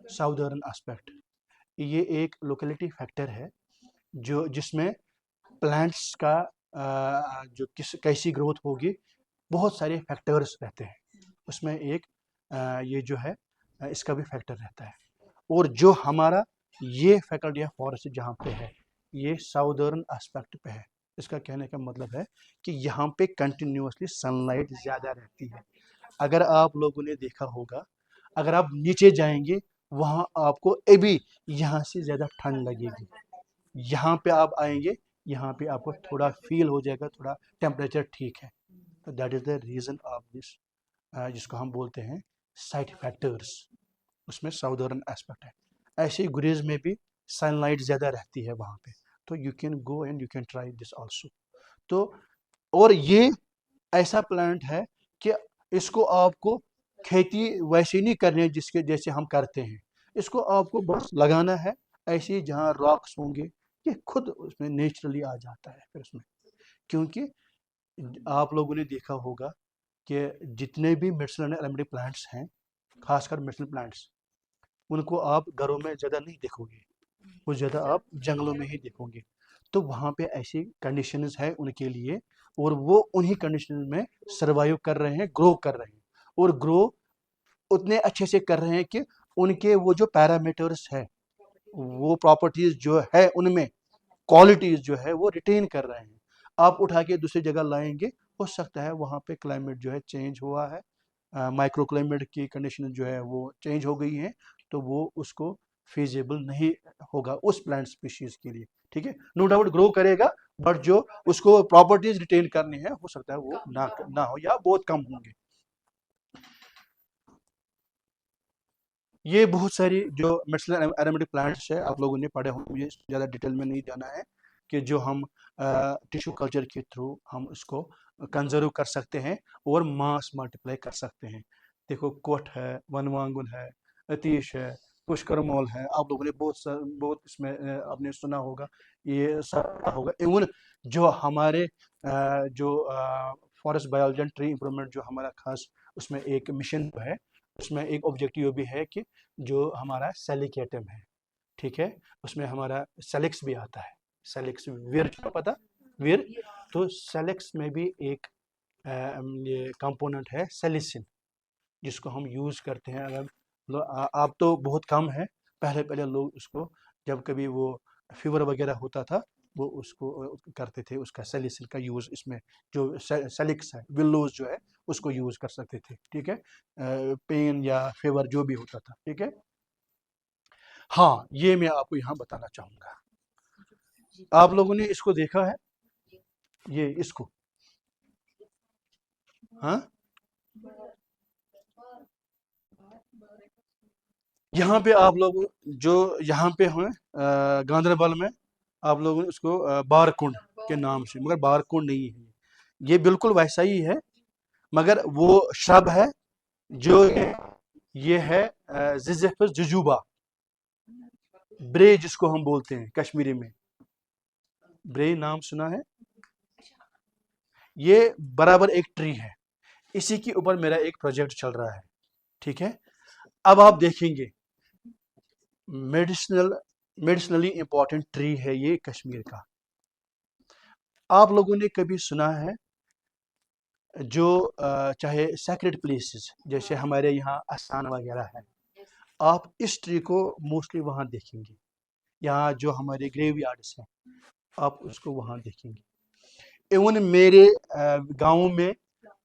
Southern aspect. ये एक लोकेलिटी फैक्टर है जो जिसमें प्लांट्स का जो कैसी ग्रोथ होगी, बहुत सारे फैक्टर्स रहते हैं उसमें। एक ये जो है इसका भी फैक्टर रहता है। और जो हमारा ये फैकल्टी है फॉरेस्ट जहाँ पे है, ये साउदर्न एस्पेक्ट पे है। इसका कहने का मतलब है कि यहाँ पे कंटिन्यूसली सनलाइट ज़्यादा रहती है। अगर आप लोगों ने देखा होगा, अगर आप नीचे जाएंगे वहाँ आपको अभी यहाँ से ज़्यादा ठंड लगेगी। यहाँ पे आप आएंगे, यहाँ पे आपको थोड़ा फील हो जाएगा, थोड़ा टेम्परेचर ठीक है। तो that is the reason of this, जिसको हम बोलते हैं साइड फैक्टर्स। उसमें साउदर्न एस्पेक्ट है। ऐसे ही गुरेज में भी सनलाइट ज़्यादा रहती है वहाँ पे। तो you can go and you can try this also. तो और ये ऐसा प्लांट है कि इसको आपको खेती वैसे नहीं करनी है जिसके जैसे हम करते हैं। इसको आपको बस लगाना है ऐसे ही जहाँ रॉक्स होंगे, ये खुद उसमें नेचुरली आ जाता है फिर उसमें। क्योंकि आप लोगों ने देखा होगा कि जितने भी मेडिसिनल एरोमेटिक प्लांट्स हैं, खासकर मेडिसिनल प्लांट्स, उनको आप घरों में ज़्यादा नहीं देखोगे, वो ज़्यादा आप जंगलों में ही देखोगे। तो वहाँ पे ऐसी कंडीशंस है उनके लिए, और वो उन्हीं कंडीशन में सर्वाइव कर रहे हैं, ग्रो कर रहे हैं, और ग्रो उतने अच्छे से कर रहे हैं कि उनके वो जो पैरामीटर्स है, वो प्रॉपर्टीज जो है उनमें, क्वालिटीज जो है वो रिटेन कर रहे हैं। आप उठा के दूसरी जगह लाएंगे, हो सकता है वहाँ पे क्लाइमेट जो है चेंज हुआ है, माइक्रो क्लाइमेट की कंडीशन जो है वो चेंज हो गई है, तो वो उसको फिजिबल नहीं होगा उस प्लांट स्पीशीज के लिए। ठीक है, नो डाउट ग्रो करेगा, बट जो उसको प्रॉपर्टीज रिटेन करनी है हो सकता है वो ना हो या बहुत कम होंगे। ये बहुत सारी जो मेडिसिनल एरोमेटिक प्लांट्स है आप लोगों ने पढ़े होंगे, मुझे ज़्यादा डिटेल में नहीं जाना है, कि जो हम टिश्यू कल्चर के थ्रू हम उसको कंजर्व कर सकते हैं और मास मल्टीप्लाई कर सकते हैं। देखो, कोट है, वनवांगुन है, अतीश है, पुष्करमोल है, आप लोगों ने बहुत इसमें आपने सुना होगा, ये सब होगा। इवन जो हमारे जो forest biology and tree improvement जो हमारा खास उसमें एक मिशन है, उसमें एक ऑब्जेक्टिव भी है कि जो हमारा सेलिकेटम है, ठीक है, उसमें हमारा सेलिक्स भी आता है। सेलिक्स विर, क्या पता, विर। तो सेलिक्स में भी एक ये कंपोनेंट है सेलिसिन, जिसको हम यूज़ करते हैं। अगर आप तो बहुत कम है, पहले पहले लोग उसको जब कभी वो फीवर वगैरह होता था, वो उसको करते थे, उसका सेलिसिन का यूज़ इसमें, जो सेलिक्स है, विल्लोज जो है, उसको यूज़ कर सकते थे। ठीक है, पेन या फीवर जो भी होता था। ठीक है, हाँ, ये मैं आपको यहाँ बताना चाहूँगा। आप लोगों ने इसको देखा है, ये इसको हाँ, यहाँ पे आप लोग जो यहाँ पे हैं गांधरबल में, आप लोगों ने उसको बारकुंड के नाम से, मगर बारकुंड नहीं है ये बिल्कुल वैसा ही है, मगर वो शब है जो ये है जिज़िफस जुजूबा ब्रे, जिसको हम बोलते हैं कश्मीरी में। ब्रे नाम सुना है? ये बराबर एक ट्री है, इसी के ऊपर मेरा एक प्रोजेक्ट चल रहा है। ठीक है, अब आप देखेंगे मेडिसिनली इंपॉर्टेंट ट्री है ये कश्मीर का। आप लोगों ने कभी सुना है जो चाहे सेक्रेट प्लेसेस जैसे हमारे यहाँ आस्थान वगैरह है, आप इस ट्री को मोस्टली वहाँ देखेंगे। यहाँ जो हमारे ग्रेवयार्ड्स हैं आप उसको वहाँ देखेंगे। इवन मेरे गाँव में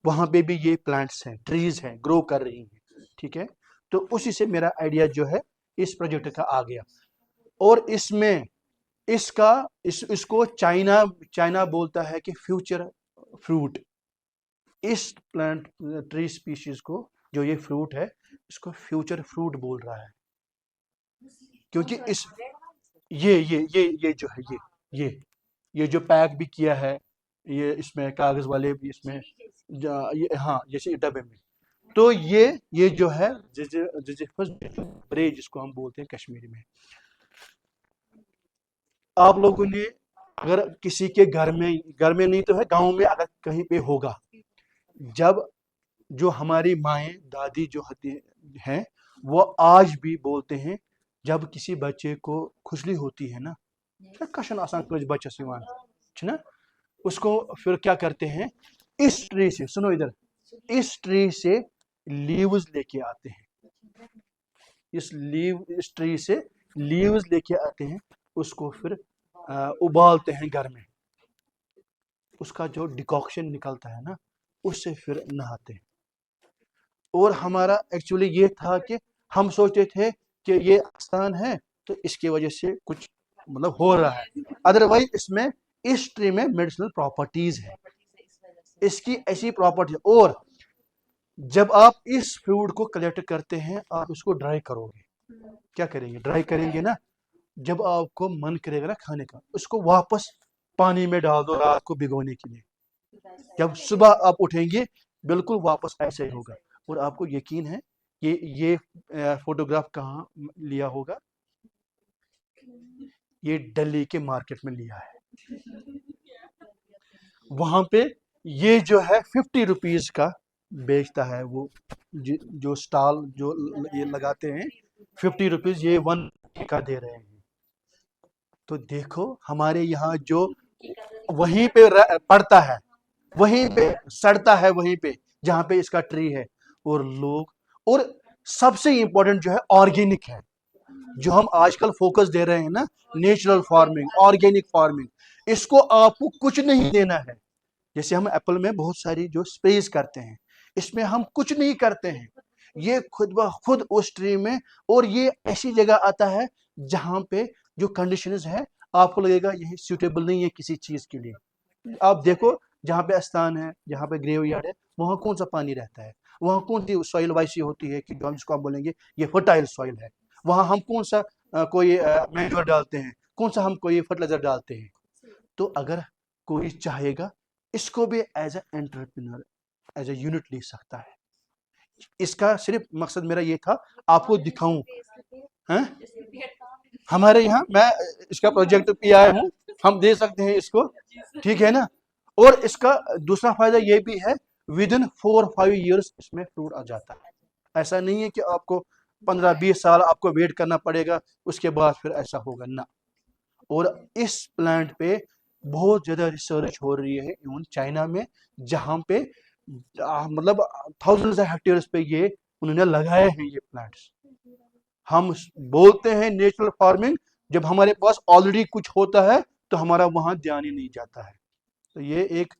वहाँ पे भी ये प्लांट्स हैं, ट्रीज हैं, ग्रो कर रही हैं। ठीक है, तो उसी से मेरा आइडिया जो है इस प्रोजेक्ट का आ गया। और इसमें इसको चाइना बोलता है कि फ्यूचर फ्रूट। इस प्लांट ट्री स्पीशीज को, जो ये फ्रूट है, इसको फ्यूचर फ्रूट बोल रहा है, क्योंकि इस ये जो है ये जो पैक भी किया है, ये इसमें कागज वाले भी इसमें ये, हाँ, जैसे डब्बे में, तो ये जो है ब्रे, जिसको हम बोलते हैं कश्मीरी में। आप लोगों ने अगर किसी के घर में नहीं तो है, गांव में अगर कहीं पे होगा, जब जो हमारी माएँ दादी जो होती हैं वो आज भी बोलते हैं, जब किसी बच्चे को खुजली होती है ना, कशन आसान कुछ बच्चे सिवान ना, उसको फिर क्या करते हैं, इस ट्री से, सुनो इधर, इस ट्री से लीव्स लेके आते हैं, इस ट्री से लीव्स लेके आते हैं, उसको फिर उबालते हैं घर में, उसका जो डिकॉक्शन निकलता है ना, उससे फिर नहाते हैं। और हमारा एक्चुअली ये था कि हम सोचते थे कि ये आसान है तो इसकी वजह से कुछ मतलब हो रहा है, अदरवाइज इसमें इस ट्री में मेडिसिनल प्रॉपर्टीज है, इसकी ऐसी प्रॉपर्टी। और जब आप इस फ्रूट को कलेक्ट करते हैं, आप इसको ड्राई करोगे, क्या करेंगे, ड्राई करेंगे ना, जब आपको मन करेगा ना खाने का, उसको वापस पानी में डाल दो रात को भिगोने के लिए, जब सुबह आप उठेंगे बिल्कुल वापस ऐसे ही होगा। और आपको यकीन है ये फोटोग्राफ कहाँ लिया होगा? ये दिल्ली के मार्केट में लिया है। वहां पे ये जो है 50 रुपीज का बेचता है वो, जो स्टॉल जो ये लगाते हैं, 50 रुपीज, ये 1 का दे रहे हैं। तो देखो हमारे यहाँ जो वहीं पे पड़ता है, वहीं पे सड़ता है, वहीं पे जहाँ पे इसका ट्री है, और लोग, और सबसे इंपॉर्टेंट जो है ऑर्गेनिक है, जो हम आजकल फोकस दे रहे हैं ना, नेचुरल फार्मिंग, ऑर्गेनिक फार्मिंग, इसको आपको कुछ नहीं देना है। जैसे हम एप्पल में बहुत सारी जो स्प्रेज करते हैं, इसमें हम कुछ नहीं करते हैं, ये खुद ब खुद उस ट्री में, और ये ऐसी जगह आता है जहाँ पे जो कंडीशंस है आपको लगेगा यही सूटेबल नहीं है किसी चीज के लिए। आप देखो जहाँ पे स्थान है, जहाँ पे ग्रेवयार्ड है, वहाँ कौन सा पानी रहता है, वहाँ कौन सी सॉइल वैसी होती है कि जो हम जिसको आप बोलेंगे ये फर्टाइल सॉइल है, वहाँ हम कौन सा कोई मैन्योर डालते हैं, कौन सा हम कोई फर्टिलाइजर डालते हैं। तो अगर कोई चाहेगा इसको भी as a entrepreneur, as a unit ले सकता है। इसका सिर्फ मकसद मेरा ये था आपको दिखाऊं। हैं, हमारे यहाँ मैं इसका प्रोजेक्ट पे आया हूँ, हम दे सकते हैं इसको, ठीक है ना। और इसका दूसरा फायदा ये भी है, विद इन 4-5 ईयर्स इसमें फ्रूट आ जाता है। ऐसा नहीं है कि आपको 15-20 साल आपको वेट करना पड़ेगा, उसके बाद फिर ऐसा होगा ना। और इस प्लांट पे बहुत ज़्यादा रिसर्च हो रही है इवन चाइना में, जहाँ पे मतलब थाउजेंड्स ऑफ हेक्टेयर्स पे ये उन्होंने लगाए हैं ये प्लांट्स। हम बोलते हैं नेचुरल फार्मिंग, जब हमारे पास ऑलरेडी कुछ होता है तो हमारा वहाँ ध्यान ही नहीं जाता है। तो ये एक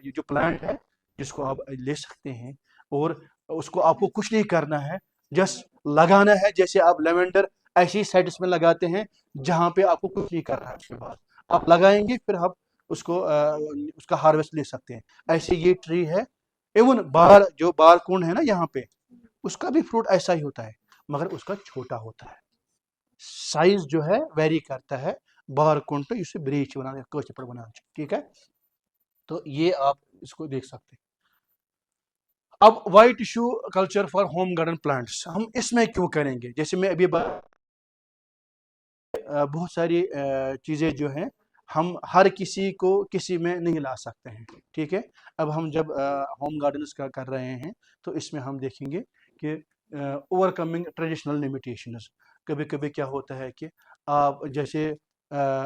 ये जो प्लांट है जिसको आप ले सकते हैं, और उसको आपको कुछ नहीं करना है, जस्ट लगाना है, जैसे आप लेवेंडर ऐसी साइट्स में लगाते हैं जहाँ पे आपको कुछ नहीं करना है। उसके बाद आप लगाएंगे, फिर आप उसको उसका हार्वेस्ट ले सकते हैं। ऐसे ये ट्री है। इवन बार जो बारकुंड है ना यहाँ पे, उसका भी फ्रूट ऐसा ही होता है, मगर उसका छोटा होता है। साइज जो है वेरी करता है। बारकुंड तो इसे ब्रीच बनाने पर बनाना, ठीक है। तो ये आप इसको देख सकते हैं। अब white tissue culture for home garden plants हम इसमें क्यों करेंगे? जैसे मैं अभी बहुत सारी चीज़ें जो हैं हम हर किसी को किसी में नहीं ला सकते हैं, ठीक है। अब हम जब होम गार्डन्स का कर रहे हैं तो इसमें हम देखेंगे कि ओवरकमिंग ट्रेडिशनल लिमिटेशंस। कभी कभी क्या होता है कि आप जैसे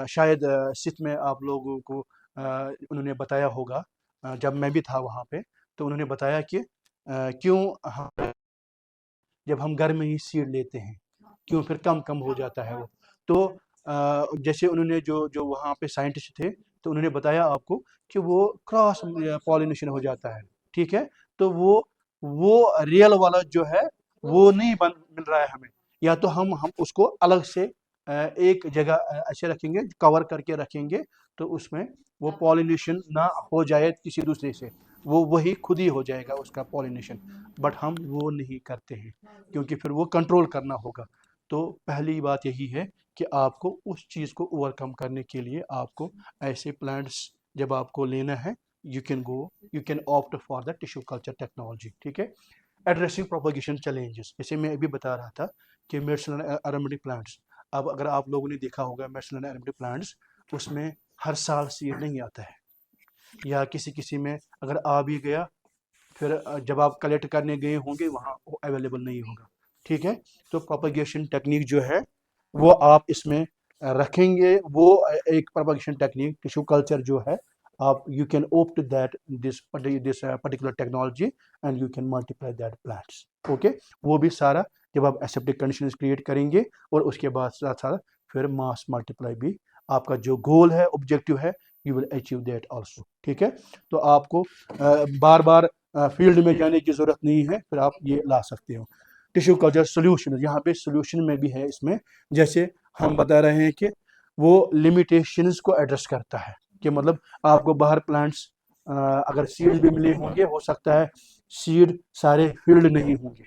शायद सिथ में आप लोगों को उन्होंने बताया होगा, जब मैं भी था वहाँ पे, तो उन्होंने बताया कि क्यों जब हम घर में ही सीड लेते हैं क्यों फिर कम कम हो जाता है वो। तो जैसे उन्होंने जो जो वहाँ पे साइंटिस्ट थे, तो उन्होंने बताया आपको कि वो क्रॉस पॉलिनेशन हो जाता है, ठीक है। तो वो रियल वाला जो है वो नहीं बन मिल रहा है हमें। या तो हम उसको अलग से एक जगह ऐसे रखेंगे, कवर करके रखेंगे, तो उसमें वो पॉलिनेशन ना हो जाए किसी दूसरे से, वो वही खुद ही हो जाएगा उसका पॉलिनेशन। बट हम वो नहीं करते हैं क्योंकि फिर वो कंट्रोल करना होगा। तो पहली बात यही है कि आपको उस चीज़ को ओवरकम करने के लिए आपको ऐसे प्लांट्स जब आपको लेना है, you can opt for the tissue culture technology, ठीक है। एड्रेसिंग प्रोपोगेशन चैलेंजेस, जैसे मैं अभी बता रहा था कि मेडिसिनल एरोमेटिक प्लांट्स। अब अगर आप लोगों ने देखा होगा मेडिसिनल एरोमेटिक प्लांट्स, उसमें हर साल सीड नहीं आता है, या किसी किसी में अगर आ भी गया फिर जब आप कलेक्ट करने गए होंगे वहाँ वो अवेलेबल नहीं होगा, ठीक है। तो प्रोपगेशन टेक्निक जो है वो आप इसमें रखेंगे। वो एक प्रोपगेशन टेक्निक टिश्यू कल्चर जो है, आप you can opt that this particular technology and you can multiply that plants, okay. वो भी सारा जब आप एसेप्टिक कंडीशंस क्रिएट करेंगे और उसके बाद साथ साथ फिर मास मल्टीप्लाई भी आपका जो गोल है, ऑब्जेक्टिव है, you will achieve that also, ठीक है। तो आपको बार बार फील्ड में जाने की ज़रूरत नहीं है, फिर आप ये ला सकते हो। टिश्यू कल्चर सोल्यूशन, यहाँ पे सोल्यूशन में भी है इसमें। जैसे हम बता रहे हैं कि वो लिमिटेशंस को एड्रेस करता है, कि मतलब आपको बाहर प्लांट्स अगर सीड भी मिले होंगे, हो सकता है सीड सारे फील्ड नहीं होंगे,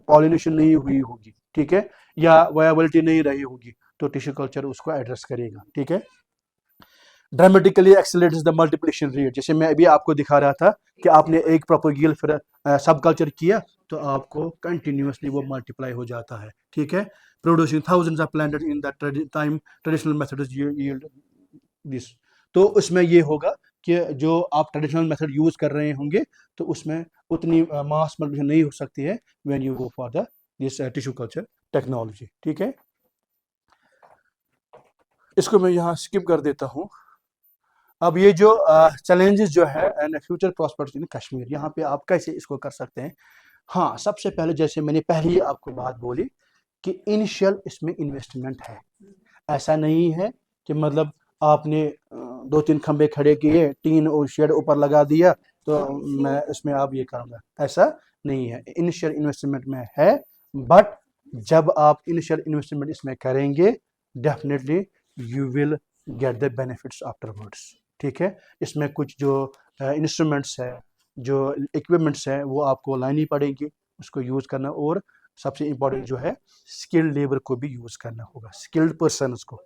पॉलिनेशन नहीं हुई होगी, ठीक है, या वायबिलिटी नहीं रही होगी, तो टिश्यू कल्चर उसको एड्रेस करेगा, ठीक है। Dramatically accelerates the multiplication rate, जैसे मैं अभी आपको दिखा रहा था कि आपने एक प्रोपोगेल फिर सब कल्चर किया तो आपको कंटिन्यूसली वो मल्टीप्लाई हो जाता है, ठीक है। Producing thousands of plant in the time traditional methods yield this. तो उसमें ये होगा कि जो आप ट्रेडिशनल मेथड यूज कर रहे होंगे तो उसमें उतनी मास मल्टीप्लिकेशन नहीं हो सकती है when you go for the this tissue culture technology, ठीक है। इसको मैं यहाँ स्किप कर देता हूँ। अब ये जो चैलेंजेस जो है एंड फ्यूचर प्रॉस्पेक्ट्स इन कश्मीर, यहाँ पे आप कैसे इसको कर सकते हैं? हाँ, सबसे पहले जैसे मैंने पहले ही आपको बात बोली कि इनिशियल इसमें इन्वेस्टमेंट है। ऐसा नहीं है कि मतलब आपने 2-3 खंबे खड़े किए, टीन और शेड ऊपर लगा दिया तो मैं इसमें आप ये करूँगा, ऐसा नहीं है। इनिशियल इन्वेस्टमेंट में है, बट जब आप इनिशियल इन्वेस्टमेंट इसमें करेंगे definitely you will get the benefits afterwards, ठीक है। इसमें कुछ जो इंस्ट्रूमेंट्स है, जो इक्विपमेंट्स हैं, वो आपको लानी पड़ेगी, उसको यूज़ करना। और सबसे इम्पोर्टेंट जो है स्किल्ड लेबर को भी यूज़ करना होगा, स्किल्ड पर्सनस को,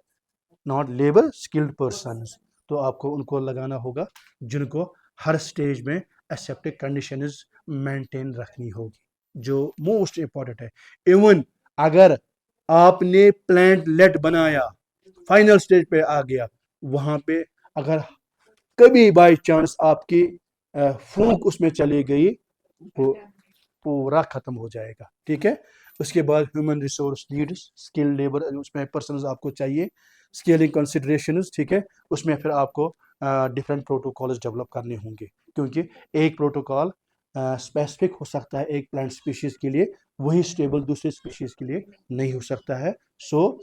नॉट लेबर, स्किल्ड पर्सनस। तो आपको उनको लगाना होगा जिनको हर स्टेज में एसेप्टिक कंडीशंस मेंटेन रखनी होगी, जो मोस्ट इम्पोर्टेंट है। इवन अगर आपने प्लांट लेट बनाया, फाइनल स्टेज पे आ गया, वहां पे अगर कभी बाई चांस आपकी फूंक उसमें चली गई तो पूरा खत्म हो जाएगा, ठीक है। उसके बाद human resource needs, skill labour, उसमें पर्सनस आपको चाहिए, स्केलिंग कंसिडरेशंस, ठीक है। उसमें फिर आपको डिफरेंट प्रोटोकॉल्स डेवलप करने होंगे, क्योंकि एक प्रोटोकॉल स्पेसिफिक हो सकता है एक प्लांट स्पीशीज के लिए, वही स्टेबल दूसरे स्पीशीज के लिए नहीं हो सकता है। So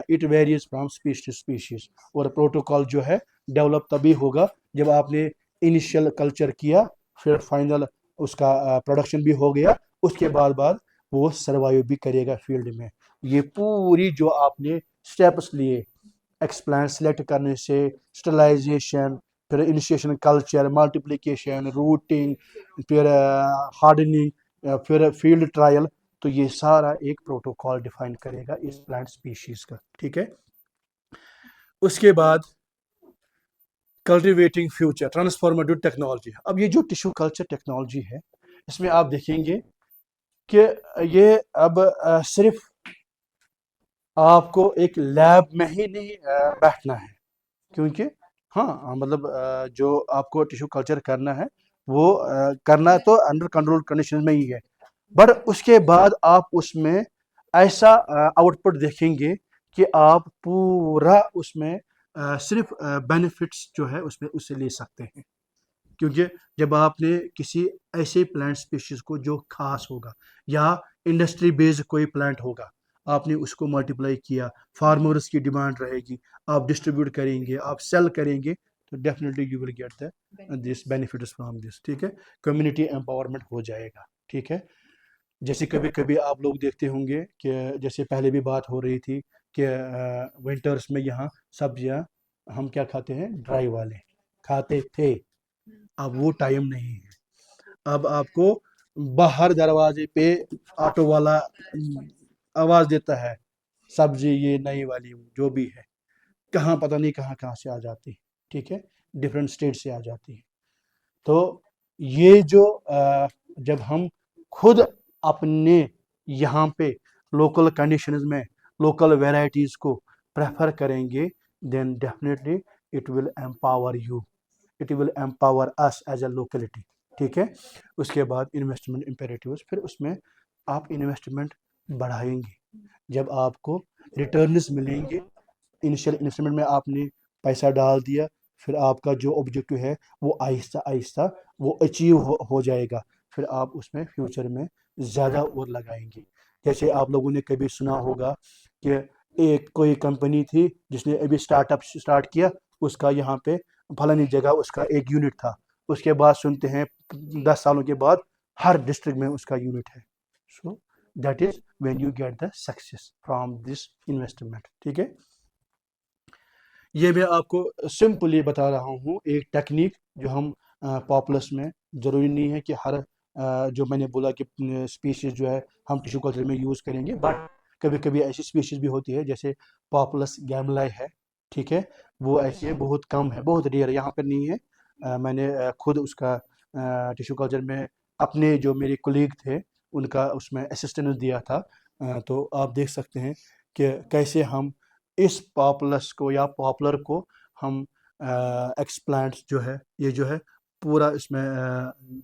it varies from species to species. और प्रोटोकॉल जो है डेवलप तभी होगा जब आपने इनिशियल कल्चर किया, फिर फाइनल उसका प्रोडक्शन भी हो गया, उसके बाद वो सर्वाइव भी करेगा फील्ड में। ये पूरी जो आपने स्टेप्स लिए एक्सप्लांट सेलेक्ट करने से, स्टरलाइजेशन, फिर इनिशिएशन कल्चर, मल्टीप्लिकेशन, रूटिंग, फिर हार्डनिंग, फिर फील्ड ट्रायल, तो ये सारा एक प्रोटोकॉल डिफाइन करेगा इस प्लांट स्पीशीज का, ठीक है। उसके बाद कल्टिवेटिंग फ्यूचर, ट्रांसफॉर्मेटिव टेक्नोलॉजी। अब ये जो टिश्यू कल्चर टेक्नोलॉजी है, इसमें आप देखेंगे कि ये अब सिर्फ आपको एक लैब में ही नहीं बैठना है, क्योंकि हाँ मतलब जो आपको टिश्यू कल्चर करना है वो करना तो अंडर कंट्रोल कंडीशन में ही है, बट उसके बाद आप उसमें ऐसा आउटपुट देखेंगे कि आप पूरा उसमें सिर्फ बेनिफिट्स जो है उसमें उससे ले सकते हैं, क्योंकि जब आपने किसी ऐसे प्लांट स्पीशीज को जो खास होगा या इंडस्ट्री बेस्ड कोई प्लांट होगा, आपने उसको मल्टीप्लाई किया, फार्मर्स की डिमांड रहेगी, आप डिस्ट्रीब्यूट करेंगे, आप सेल करेंगे, तो definitely you will get the this benefits from this, ठीक है। कम्युनिटी एम्पावरमेंट हो जाएगा, ठीक है। जैसे कभी कभी आप लोग देखते होंगे कि जैसे पहले भी बात हो रही थी कि विंटर्स में यहाँ सब्जियाँ हम क्या खाते हैं, ड्राई वाले खाते थे, अब वो टाइम नहीं है। अब आपको बाहर दरवाजे पे ऑटो वाला आवाज देता है, सब्जी ये नई वाली जो भी है, कहाँ पता नहीं कहाँ कहाँ से आ जाती है, ठीक है, डिफरेंट स्टेट से आ जाती है। तो ये जो जब हम खुद अपने यहाँ पे लोकल कंडीशंस में लोकल वेराइटीज को प्रेफर करेंगे, then definitely it will empower you, it will empower us as a locality, ठीक है। उसके बाद इन्वेस्टमेंट इम्पेरेटिव्स, फिर उसमें आप इन्वेस्टमेंट बढ़ाएंगे जब आपको रिटर्न्स मिलेंगे। इनिशियल इन्वेस्टमेंट में आपने पैसा डाल दिया, फिर आपका जो ऑब्जेक्टिव है वो आहिस्ता आहिस्ता वो अचीव हो जाएगा, फिर आप उसमें फ्यूचर में ज़्यादा और लगाएंगे। जैसे आप लोगों ने कभी सुना होगा कि एक कोई कंपनी थी जिसने अभी स्टार्टअप स्टार्ट किया, उसका यहाँ पे फलानी जगह उसका एक यूनिट था, उसके बाद सुनते हैं 10 सालों के बाद हर डिस्ट्रिक्ट में उसका यूनिट है। So that is when you get the success from this investment, ठीक है। ये मैं आपको सिंपली बता रहा हूँ एक टेक्निक जो हम पॉपुलस में, ज़रूरी नहीं है कि हर जो मैंने बोला कि स्पीशीज़ जो है हम टिश्यू कल्चर में यूज़ करेंगे, बट कभी कभी ऐसी स्पीशीज़ भी होती है जैसे पॉपुलस गैमलाई है, ठीक है, वो ऐसी है, बहुत कम है, बहुत रेयर है, यहाँ पर नहीं है। मैंने खुद उसका टिश्यू कल्चर में अपने जो मेरे कोलीग थे उनका उसमें असिस्टेंस दिया था। तो आप देख सकते हैं कि कैसे हम इस पॉपुलस को या पॉपुलर को हम एक्सप्लांट्स जो है, ये जो है पूरा इसमें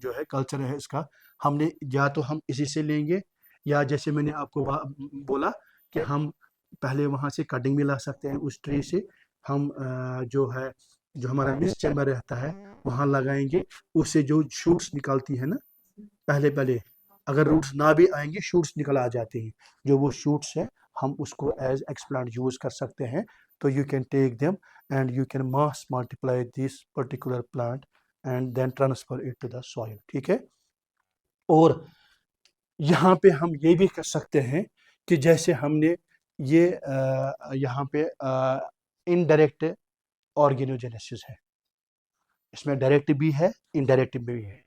जो है कल्चर है इसका, हमने या तो हम इसी से लेंगे, या जैसे मैंने आपको बोला कि हम पहले वहाँ से कटिंग भी ला सकते हैं उस ट्री से, हम जो है जो हमारा मिस चैम्बर रहता है वहाँ लगाएंगे, उससे जो शूट्स निकलती है ना, पहले पहले अगर रूट्स ना भी आएंगे शूट्स निकल आ जाते हैं, जो वो शूट्स है हम उसको एज एक्सप्लांट यूज कर सकते हैं। तो you can take them and you can mass multiply this particular plant and then transfer it to the soil, ठीक है। और यहाँ पे हम ये भी कर सकते हैं कि जैसे हमने ये यहाँ पे इनडायरेक्ट ऑर्गेनोजेनेसिस है, इसमें डायरेक्ट भी है इनडायरेक्ट भी है।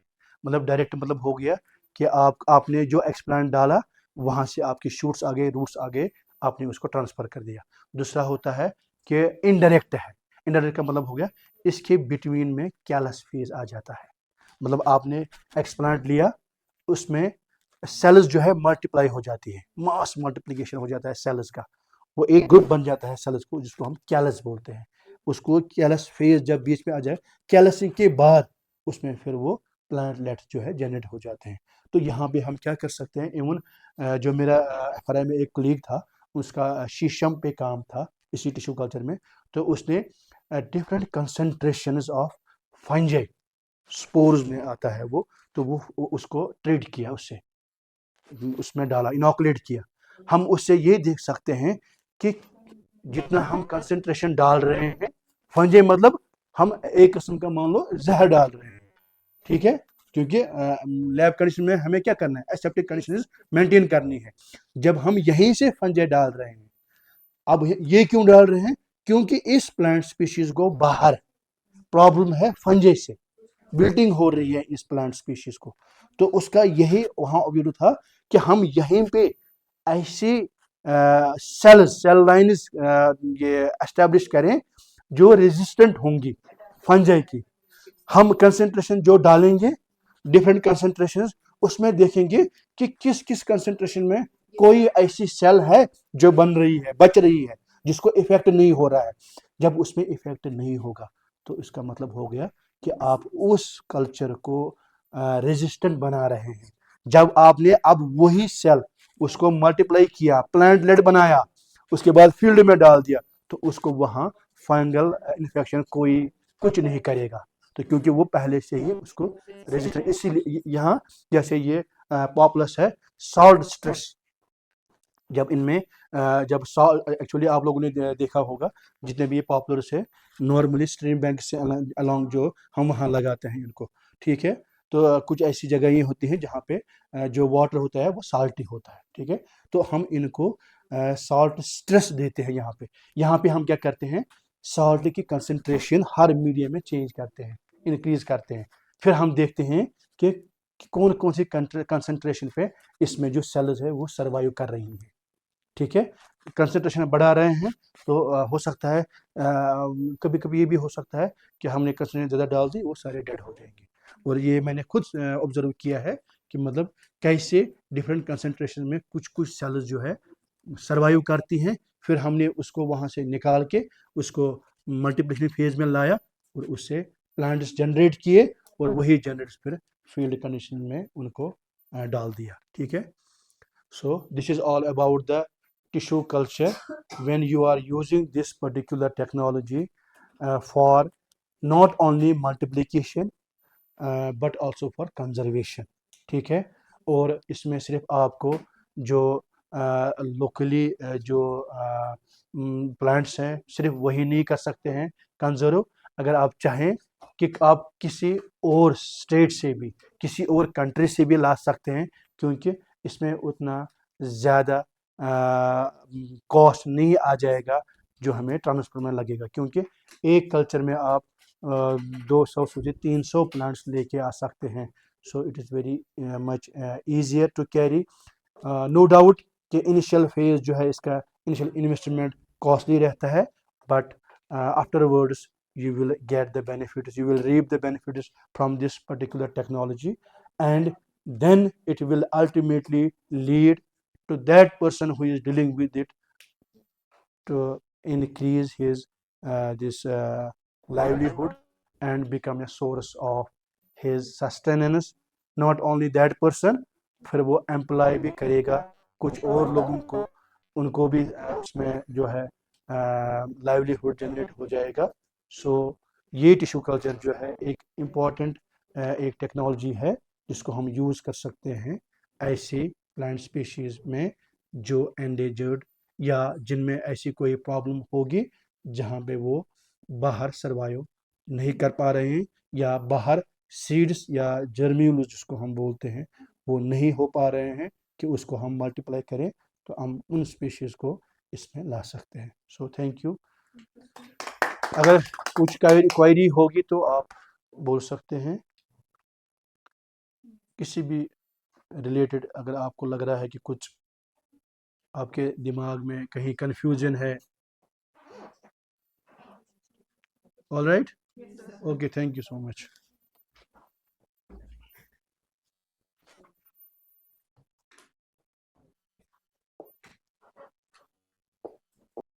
मतलब डायरेक्ट मतलब हो गया कि आपने जो एक्सप्लांट डाला वहाँ से आपकी शूट्स आ गए, रूट्स आ गए, आपने उसको ट्रांसफर कर दिया। दूसरा होता है कि इनडायरेक्ट है, इनडायरेक्ट का मतलब हो गया इसके बिटवीन में कैलस फेज आ जाता है, मतलब आपने एक्सप्लांट लिया, उसमें सेल्स जो है मल्टीप्लाई हो जाती है, मास मल्टीप्लिकेशन हो जाता है सेल्स का, वो एक ग्रुप बन जाता है सेल्स को, जिसको हम कैलस बोलते हैं। उसको कैलस फेज जब बीच में आ जाए, कैलसिंग के बाद उसमें फिर वो प्लांटलेट जो है जनरेट हो जाते हैं। तो यहाँ पे हम क्या कर सकते हैं, इवन जो मेरा एफआरआई में एक कोलीग था, उसका शीशम पे काम था इसी टिश्यू कल्चर में, तो उसने different concentrations of fungi, spores में आता है वो, तो वो उसको ट्रीट किया, उससे उसमें डाला, इनोकुलेट किया। हम उससे ये देख सकते हैं कि जितना हम कंसंट्रेशन डाल रहे हैं, फंजे मतलब हम एक किस्म का मान लो जहर डाल रहे हैं, ठीक है, क्योंकि लैब कंडीशन में हमें क्या करना है, एसेप्टिक कंडीशन मेंटेन करनी है। जब हम यहीं से फंजे डाल रहे हैं, अब ये क्यों डाल रहे हैं, क्योंकि इस प्लांट स्पीशीज को बाहर प्रॉब्लम है फंजे से, बिल्डिंग हो रही है इस प्लांट स्पीशीज को। तो उसका यही वहां ऑब्जेक्टिव था कि हम यहीं पे ऐसी सेल लाइन्स ये एस्टेब्लिश करें जो रेजिस्टेंट होंगी फंजाई की। हम कंसंट्रेशन जो डालेंगे डिफरेंट कंसंट्रेशन, उसमें देखेंगे कि किस किस कंसंट्रेशन में कोई ऐसी सेल है जो बन रही है, बच रही है, जिसको इफेक्ट नहीं हो रहा है। जब उसमें इफेक्ट नहीं होगा तो इसका मतलब हो गया कि आप उस कल्चर को रेजिस्टेंट बना रहे हैं। जब आपने अब वही सेल उसको मल्टीप्लाई किया, प्लांटलेट बनाया, उसके बाद फील्ड में डाल दिया, तो उसको वहां फंगल इन्फेक्शन कोई कुछ नहीं करेगा। तो क्योंकि वो पहले से ही उसको रेजिस्टेंट, इसीलिए यहाँ जैसे ये पॉपुलस है सॉल्ट स्ट्रेस। जब इनमें जब सॉल्ट एक्चुअली आप लोगों ने देखा होगा जितने भी ये पॉपुलर्स है नॉर्मली स्ट्रीम बैंक से अलोंग जो हम वहाँ लगाते हैं इनको, ठीक है। तो कुछ ऐसी जगह ये होती है जहाँ पे जो वाटर होता है वो साल्टी होता है, ठीक है। तो हम इनको सॉल्ट स्ट्रेस देते हैं यहाँ पे हम क्या करते हैं, सॉल्ट की कंसंट्रेशन हर मीडियम में चेंज करते हैं, इंक्रीज करते हैं। फिर हम देखते हैं कि कौन कौन सी कंसंट्रेशन पे इसमें जो सेल्स है वो सर्वाइव कर रही हैं, ठीक है। कंसंट्रेशन बढ़ा रहे हैं तो हो सकता है कभी कभी ये भी हो सकता है कि हमने कंसंट्रेशन ज़्यादा डाल दी, वो सारे डेड हो जाएंगे। और ये मैंने खुद ऑब्जर्व किया है कि मतलब कैसे डिफरेंट कंसंट्रेशन में कुछ कुछ सेल्स जो है सर्वाइव करती हैं। फिर हमने उसको वहाँ से निकाल के उसको मल्टीप्लिकेशन फेज में लाया और उससे प्लांट्स जनरेट किए और वही जनरेट्स फिर फील्ड कंडीशन में उनको डाल दिया, ठीक है। So this is all about the tissue culture when you are using this particular technology for not only multiplication but also for conservation, ठीक है। और इसमें सिर्फ आपको जो लोकली जो प्लांट्स हैं सिर्फ वही नहीं कर सकते हैं कंजर्व। अगर आप चाहें कि आप किसी और स्टेट से भी, किसी और कंट्री से भी ला सकते हैं, क्योंकि इसमें उतना ज़्यादा कॉस्ट नहीं आ जाएगा जो हमें ट्रांसफर में लगेगा, क्योंकि एक कल्चर में आप 200 से 300 प्लांट्स लेके आ सकते हैं। So it is very much easier to carry. No doubt कि इनिशियल फेज जो है इसका इनिशियल इन्वेस्टमेंट कॉस्टली रहता है, but afterwards you will get the benefits, you will reap the benefits from this particular technology, and then it will ultimately lead to that person who is dealing with it to increase his this livelihood and become a source of his sustenance. Not only that person, फिर वो employ भी करेगा कुछ और लोगों को, उनको भी उसमें जो है लाइवलीहुड जनरेट हो जाएगा। सो ये टिश्यू कल्चर जो है एक इम्पॉर्टेंट एक टेक्नोलॉजी है जिसको हम यूज़ कर सकते हैं ऐसी प्लांट स्पीशीज़ में जो एंडेंजर्ड या जिनमें ऐसी कोई प्रॉब्लम होगी जहाँ पे वो बाहर सर्वाइव नहीं कर पा रहे हैं, या बाहर सीड्स या जर्म्यूल्स जिसको हम बोलते हैं वो नहीं हो पा रहे हैं कि उसको हम मल्टीप्लाई करें, तो हम उन स्पीशीज़ को इसमें ला सकते हैं। So thank you. अगर कुछ क्वेरी होगी तो आप बोल सकते हैं, किसी भी रिलेटेड अगर आपको लग रहा है कि कुछ आपके दिमाग में कहीं कंफ्यूजन है। All right, okay, thank you so much.